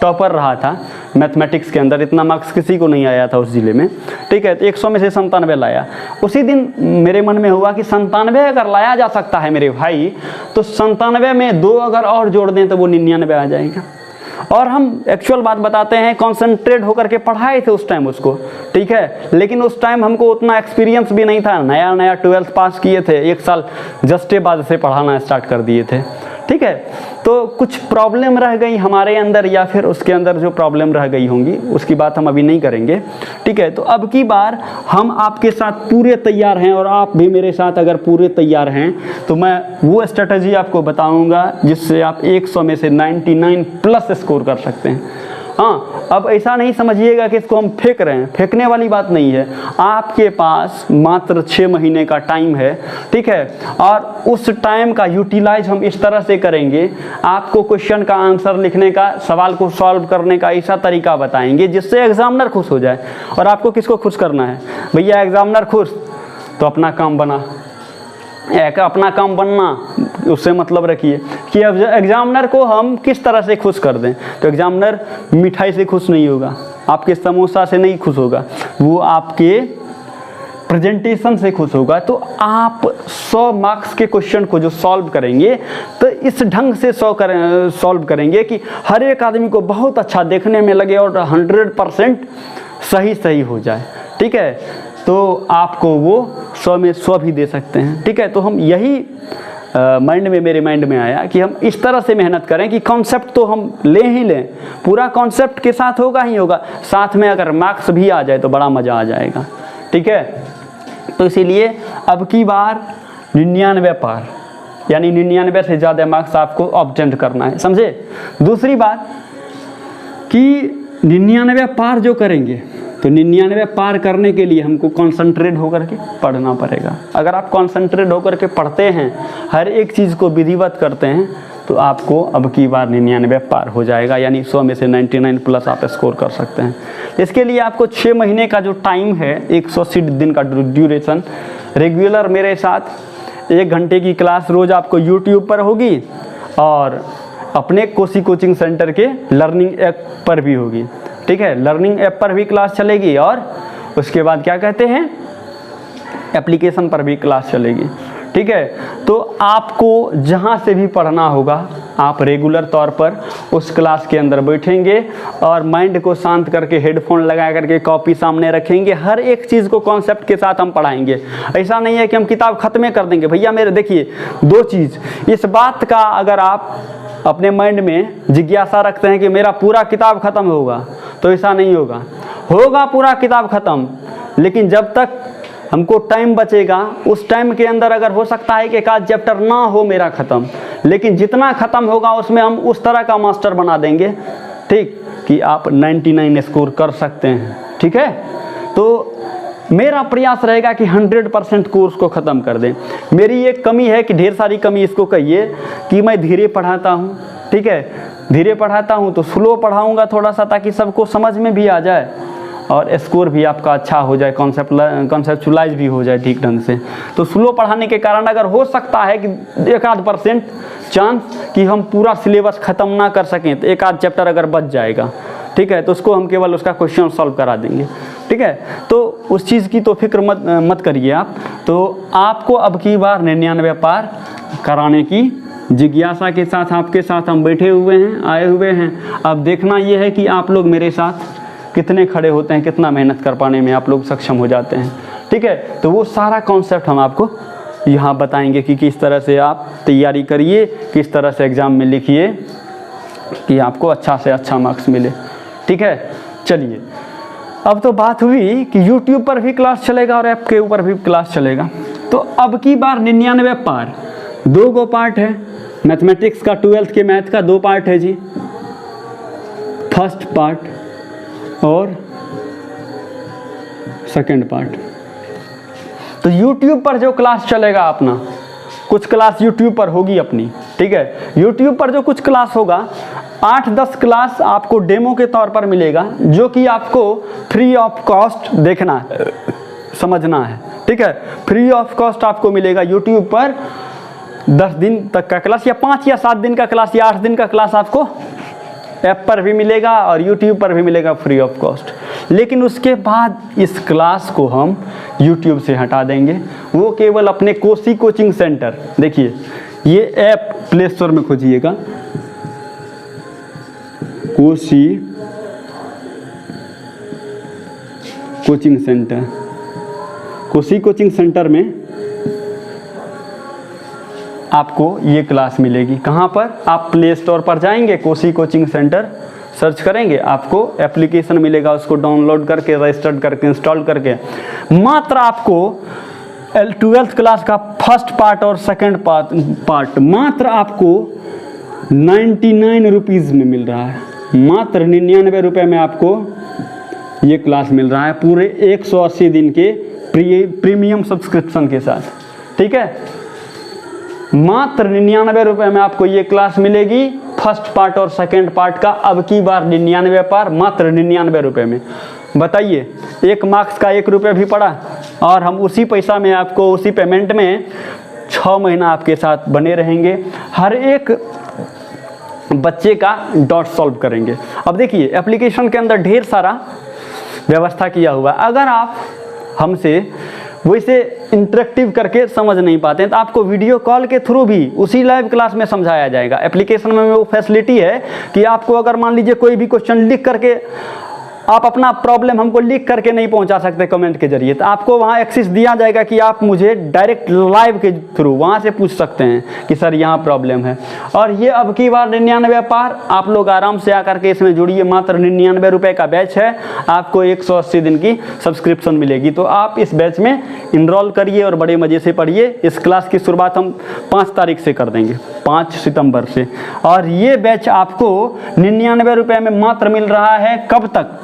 टॉपर रहा था मैथमेटिक्स के अंदर, इतना मार्क्स किसी को नहीं आया था उस ज़िले में। ठीक है, तो 100 में से 97 लाया। उसी दिन मेरे मन में हुआ कि 97 अगर लाया जा सकता है मेरे भाई, तो 97 में 2 अगर और जोड़ दें तो वो 99 आ जाएगा। और हम एक्चुअल बात बताते हैं, कॉन्सेंट्रेट होकर के पढ़ाए थे उस टाइम उसको। ठीक है, लेकिन उस टाइम हमको उतना एक्सपीरियंस भी नहीं था, नया 12th पास किए थे, 1 साल जस्टे बाद से पढ़ाना स्टार्ट कर दिए थे। ठीक है, तो कुछ प्रॉब्लम रह गई हमारे अंदर, या फिर उसके अंदर जो प्रॉब्लम रह गई होंगी उसकी बात हम अभी नहीं करेंगे। ठीक है, तो अब की बार हम आपके साथ पूरे तैयार हैं, और आप भी मेरे साथ अगर पूरे तैयार हैं तो मैं वो स्ट्रेटजी आपको बताऊंगा जिससे आप 100 में से 99 प्लस स्कोर कर सकते हैं। हाँ, अब ऐसा नहीं समझिएगा कि इसको हम फेंक रहे हैं, फेंकने वाली बात नहीं है। आपके पास मात्र 6 महीने का टाइम है, ठीक है, और उस टाइम का यूटिलाइज हम इस तरह से करेंगे, आपको क्वेश्चन का आंसर लिखने का, सवाल को सॉल्व करने का ऐसा तरीका बताएंगे जिससे एग्जामिनर खुश हो जाए। और आपको किसको खुश करना है भैया? एग्जामिनर खुश तो अपना काम बना, अपना काम बनना उससे मतलब रखिए कि अब एग्जामिनर को हम किस तरह से खुश कर दें। तो एग्जामिनर मिठाई से खुश नहीं होगा, आपके समोसा से नहीं खुश होगा, वो आपके प्रेजेंटेशन से खुश होगा। तो आप 100 मार्क्स के क्वेश्चन को जो सॉल्व करेंगे तो इस ढंग से सॉल्व करेंगे कि हर एक आदमी को बहुत अच्छा देखने में लगे और 100% सही हो जाए, ठीक है। तो आपको वो 100 में 100 भी दे सकते हैं, ठीक है। तो हम यही मेरे माइंड में आया कि हम इस तरह से मेहनत करें कि कॉन्सेप्ट तो हम ले ही लें, पूरा कॉन्सेप्ट के साथ होगा ही होगा, साथ में अगर मार्क्स भी आ जाए तो बड़ा मज़ा आ जाएगा, ठीक है। तो इसीलिए अब की बार 99 पार, यानी 99 से ज़्यादा मार्क्स आपको ऑब्टेन करना है, समझे। दूसरी बात कि 99 पार जो करेंगे तो 99 पार करने के लिए हमको कॉन्संट्रेट होकर के पढ़ना पड़ेगा। अगर आप कॉन्संट्रेट होकर के पढ़ते हैं, हर एक चीज़ को विधिवत करते हैं, तो आपको अब की बार 99 पार हो जाएगा, यानी 100 में से 99 प्लस आप स्कोर कर सकते हैं। इसके लिए आपको 6 महीने का जो टाइम है, 180 दिन का ड्यूरेशन, रेगुलर मेरे साथ 1 घंटे की क्लास रोज़ आपको यूट्यूब पर होगी और अपने कोसी कोचिंग सेंटर के लर्निंग ऐप पर भी होगी, ठीक है। लर्निंग ऐप पर भी क्लास चलेगी और उसके बाद क्या कहते हैं, एप्लीकेशन पर भी क्लास चलेगी, ठीक है। तो आपको जहाँ से भी पढ़ना होगा, आप रेगुलर तौर पर उस क्लास के अंदर बैठेंगे और माइंड को शांत करके हेडफोन लगा करके कॉपी सामने रखेंगे, हर एक चीज़ को कॉन्सेप्ट के साथ हम पढ़ाएंगे। ऐसा नहीं है कि हम किताब ख़त्म कर देंगे भैया। मेरे देखिए 2 चीज़, इस बात का अगर आप अपने माइंड में जिज्ञासा रखते हैं कि मेरा पूरा किताब ख़त्म होगा, तो ऐसा नहीं होगा, होगा पूरा किताब ख़त्म, लेकिन जब तक हमको टाइम बचेगा उस टाइम के अंदर अगर हो सकता है कि एक आध चैप्टर ना हो मेरा ख़त्म, लेकिन जितना ख़त्म होगा उसमें हम उस तरह का मास्टर बना देंगे, ठीक, कि आप 99 स्कोर कर सकते हैं, ठीक है। तो मेरा प्रयास रहेगा कि 100% कोर्स को ख़त्म कर दें। मेरी एक कमी है कि ढेर सारी कमी इसको कहिए कि मैं धीरे पढ़ाता हूँ, ठीक है, धीरे पढ़ाता हूँ तो स्लो पढ़ाऊँगा थोड़ा सा, ताकि सबको समझ में भी आ जाए और स्कोर भी आपका अच्छा हो जाए, कॉन्सेप्चुलाइज भी हो जाए ठीक ढंग से। तो स्लो पढ़ाने के कारण अगर हो सकता है कि 1-8% चांस कि हम पूरा सिलेबस ख़त्म ना कर सकें, तो 1-8 चैप्टर अगर बच जाएगा, ठीक है, तो उसको हम केवल उसका क्वेश्चन सॉल्व करा देंगे, ठीक है। तो उस चीज़ की तो फिक्र मत करिए आप। तो आपको अब की बार 99 पार कराने की जिज्ञासा के साथ आपके साथ हम बैठे हुए हैं, आए हुए हैं। अब देखना ये है कि आप लोग मेरे साथ कितने खड़े होते हैं, कितना मेहनत कर पाने में आप लोग सक्षम हो जाते हैं, ठीक है। तो वो सारा कॉन्सेप्ट हम आपको यहाँ बताएंगे कि किस तरह से आप तैयारी करिए, किस तरह से एग्ज़ाम में लिखिए कि आपको अच्छा से अच्छा मार्क्स मिले, ठीक है। चलिए, अब तो बात हुई कि YouTube पर भी क्लास चलेगा और ऐप के ऊपर भी क्लास चलेगा। तो अब की बार 99 पार 2 गो पार्ट है। मैथमेटिक्स का 12th के मैथ का 2 पार्ट है जी, फर्स्ट पार्ट और सेकंड पार्ट। तो YouTube पर जो क्लास चलेगा अपना, कुछ क्लास YouTube पर होगी अपनी, ठीक है। YouTube पर जो कुछ क्लास होगा, 8-10 क्लास आपको डेमो के तौर पर मिलेगा, जो कि आपको फ्री ऑफ कॉस्ट देखना है, समझना है, ठीक है। फ्री ऑफ कॉस्ट आपको मिलेगा YouTube पर 10 दिन तक का क्लास, या 5 या 7 दिन का क्लास, या 8 दिन का क्लास आपको ऐप पर भी मिलेगा और YouTube पर भी मिलेगा फ्री ऑफ कॉस्ट। लेकिन उसके बाद इस क्लास को हम YouTube से हटा देंगे, वो केवल अपने कोसी कोचिंग सेंटर, देखिए ये ऐप प्ले स्टोर में खोजिएगा, Kosi coaching centre. Kosi coaching centre में आपको ये क्लास मिलेगी। कहाँ पर? आप प्ले स्टोर पर जाएंगे, कोसी कोचिंग सेंटर सर्च करेंगे, आपको एप्लीकेशन मिलेगा, उसको डाउनलोड करके रजिस्टर्ड करके इंस्टॉल करके मात्र आपको 12th क्लास का फर्स्ट पार्ट और सेकंड पार्ट मात्र आपको 99 रुपीज़ में मिल रहा है, मात्र 99 रुपये में आपको ये क्लास मिल रहा है पूरे 180 दिन के प्रीमियम सब्सक्रिप्शन के साथ, ठीक है। मात्र 99 रुपये में आपको ये क्लास मिलेगी, फर्स्ट पार्ट और सेकेंड पार्ट का अब की बार 99 पर, मात्र 99 रुपये में। बताइए, 1 मार्क्स का 1 रुपये भी पड़ा और हम उसी पैसा में आपको, उसी पेमेंट में 6 महीना आपके साथ बने रहेंगे, हर एक बच्चे का डॉट सॉल्व करेंगे। अब देखिए, एप्लीकेशन के अंदर ढेर सारा व्यवस्था किया हुआ, अगर आप हमसे वैसे इंटरेक्टिव करके समझ नहीं पाते हैं तो आपको वीडियो कॉल के थ्रू भी उसी लाइव क्लास में समझाया जाएगा। एप्लीकेशन में वो फैसिलिटी है कि आपको अगर मान लीजिए कोई भी क्वेश्चन लिख करके आप अपना प्रॉब्लम हमको लिख करके नहीं पहुंचा सकते कमेंट के जरिए, तो आपको वहां एक्सेस दिया जाएगा कि आप मुझे डायरेक्ट लाइव के थ्रू वहां से पूछ सकते हैं कि सर यहाँ प्रॉब्लम है। और ये अब की बार 99 पार, आप लोग आराम से आकर के इसमें जुड़िए। मात्र 99 रुपये का बैच है, आपको 180 दिन की सब्सक्रिप्शन मिलेगी। तो आप इस बैच में इनरोल करिए और बड़े मज़े से पढ़िए। इस क्लास की शुरुआत हम 5 तारीख से कर देंगे, 5 सितंबर से। और ये बैच आपको 99 रुपये में मात्र मिल रहा है। कब तक?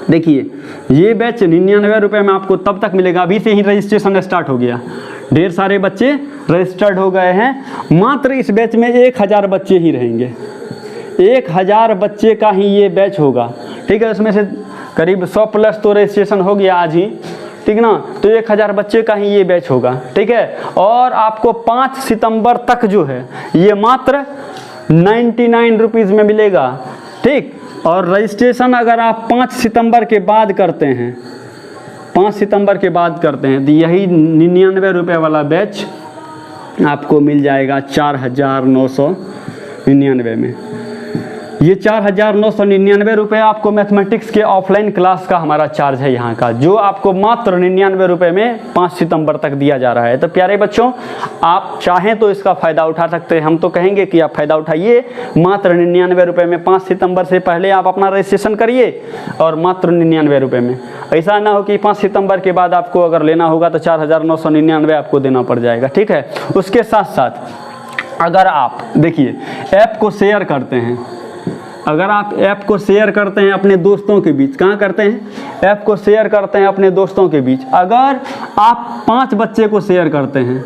देखिए, ये बैच 99 रुपये में आपको तब तक मिलेगा, अभी से ही रजिस्ट्रेशन स्टार्ट हो गया, ढेर सारे बच्चे रजिस्टर्ड हो गए हैं। मात्र इस बैच में 1000 बच्चे ही रहेंगे, 1000 बच्चे का ही ये बैच होगा, ठीक है। उसमें से करीब 100 प्लस तो रजिस्ट्रेशन हो गया आज ही, ठीक ना। तो 1000 बच्चे का ही ये बैच होगा, ठीक है। और आपको 5 सितंबर तक जो है ये मात्र 99 रुपीज़ में मिलेगा, ठीक। और रजिस्ट्रेशन अगर आप 5 सितंबर के बाद करते हैं, 5 सितंबर के बाद करते हैं तो यही 99 रुपये वाला बैच आपको मिल जाएगा 4999 में। ये 4999 रुपये आपको मैथमेटिक्स के ऑफलाइन क्लास का हमारा चार्ज है यहाँ का, जो आपको मात्र 99 रुपये में 5 सितंबर तक दिया जा रहा है। तो प्यारे बच्चों, आप चाहें तो इसका फ़ायदा उठा सकते हैं। हम तो कहेंगे कि आप फ़ायदा उठाइए। मात्र 99 रुपये में 5 सितंबर से पहले आप अपना रजिस्ट्रेशन करिए और मात्र 99 रुपये में। ऐसा ना हो कि 5 सितंबर के बाद आपको अगर लेना होगा तो 4999 आपको देना पड़ जाएगा, ठीक है। उसके साथ साथ अगर आप देखिए ऐप को शेयर करते हैं, अगर आप ऐप को शेयर करते हैं अपने दोस्तों के बीच, कहाँ करते हैं? ऐप को शेयर करते हैं अपने दोस्तों के बीच। अगर आप 5 बच्चे को शेयर करते हैं,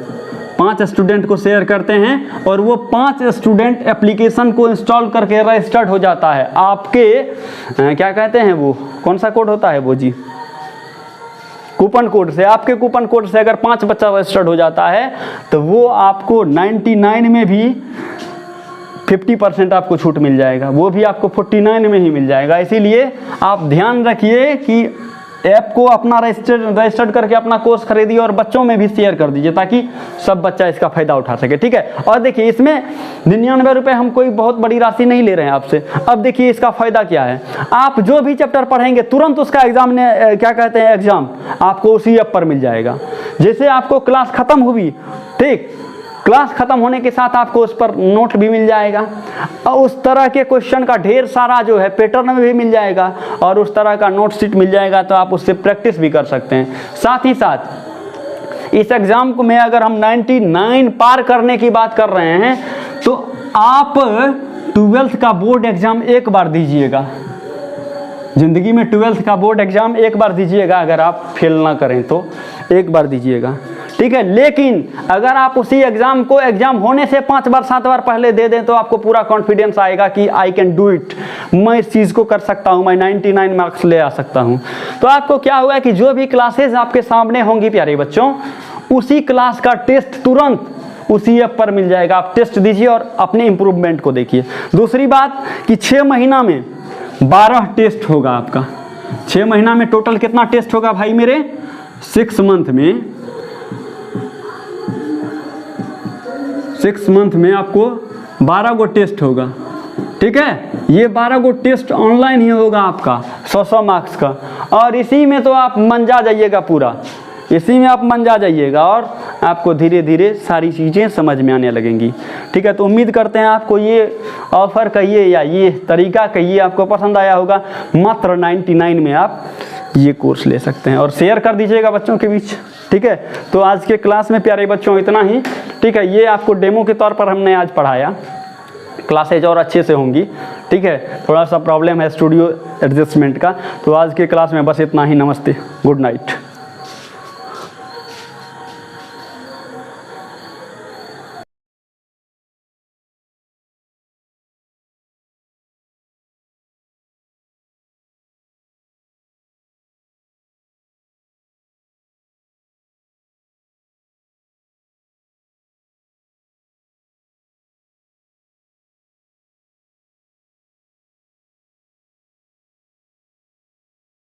5 स्टूडेंट को शेयर करते हैं और वो 5 स्टूडेंट एप्लीकेशन को इंस्टॉल करके रजिस्टर्ड हो जाता है आपके क्या कहते हैं वो, कौन सा कोड होता है वो जी, कूपन कोड से, आपके कूपन कोड से अगर 5 बच्चा रजिस्टर्ड हो जाता है तो वो आपको 99 में भी 50% आपको छूट मिल जाएगा, वो भी आपको 49 में ही मिल जाएगा। इसीलिए आप ध्यान रखिए कि ऐप को अपना रजिस्टर्ड करके अपना कोर्स खरीदिए और बच्चों में भी शेयर कर दीजिए ताकि सब बच्चा इसका फ़ायदा उठा सके, ठीक है। और देखिए, इसमें 99 रुपये हम कोई बहुत बड़ी राशि नहीं ले रहे हैं आपसे। अब देखिए इसका फ़ायदा क्या है, आप जो भी चैप्टर पढ़ेंगे तुरंत उसका एग्जाम क्या कहते हैं एग्ज़ाम आपको उसी ऐप पर मिल जाएगा। जैसे आपको क्लास ख़त्म हुई, ठीक, क्लास ख़त्म होने के साथ आपको उस पर नोट भी मिल जाएगा और उस तरह के क्वेश्चन का ढेर सारा जो है पैटर्न में भी मिल जाएगा और उस तरह का नोट शीट मिल जाएगा, तो आप उससे प्रैक्टिस भी कर सकते हैं। साथ ही साथ इस एग्ज़ाम को में अगर हम 99 पार करने की बात कर रहे हैं तो आप 12th का बोर्ड एग्ज़ाम एक बार दीजिएगा, ज़िंदगी में 12th का बोर्ड एग्ज़ाम एक बार दीजिएगा। अगर आप फेल ना करें तो एक बार दीजिएगा, ठीक है। लेकिन अगर आप उसी एग्ज़ाम को एग्ज़ाम होने से 5 बार 7 बार पहले दे दें तो आपको पूरा कॉन्फिडेंस आएगा कि आई कैन डू इट, मैं इस चीज़ को कर सकता हूँ, मैं 99 मार्क्स ले आ सकता हूँ। तो आपको क्या होगा कि जो भी क्लासेस आपके सामने होंगी प्यारे बच्चों, उसी क्लास का टेस्ट तुरंत उसी ऐप पर मिल जाएगा। आप टेस्ट दीजिए और अपने इम्प्रूवमेंट को देखिए। दूसरी बात कि 6 महीना में 12 टेस्ट होगा आपका। 6 महीना में टोटल कितना टेस्ट होगा भाई मेरे? 6 मंथ में आपको 12 गो टेस्ट होगा, ठीक है। ये 12 गो टेस्ट ऑनलाइन ही होगा आपका 100 मार्क्स का, और इसी में तो आप मंजा जाइएगा पूरा, इसी में आप मंजा जाइएगा और आपको धीरे धीरे सारी चीज़ें समझ में आने लगेंगी, ठीक है। तो उम्मीद करते हैं आपको ये ऑफ़र कहिए या ये तरीका कहिए आपको पसंद आया होगा। मात्र 99 में आप ये कोर्स ले सकते हैं और शेयर कर दीजिएगा बच्चों के बीच, ठीक है। तो आज के क्लास में प्यारे बच्चों इतना ही, ठीक है। ये आपको डेमो के तौर पर हमने आज पढ़ाया, क्लासेज और अच्छे से होंगी। ठीक है, थोड़ा सा प्रॉब्लम है स्टूडियो एडजस्टमेंट का। तो आज के क्लास में बस इतना ही। नमस्ते, गुड नाइट।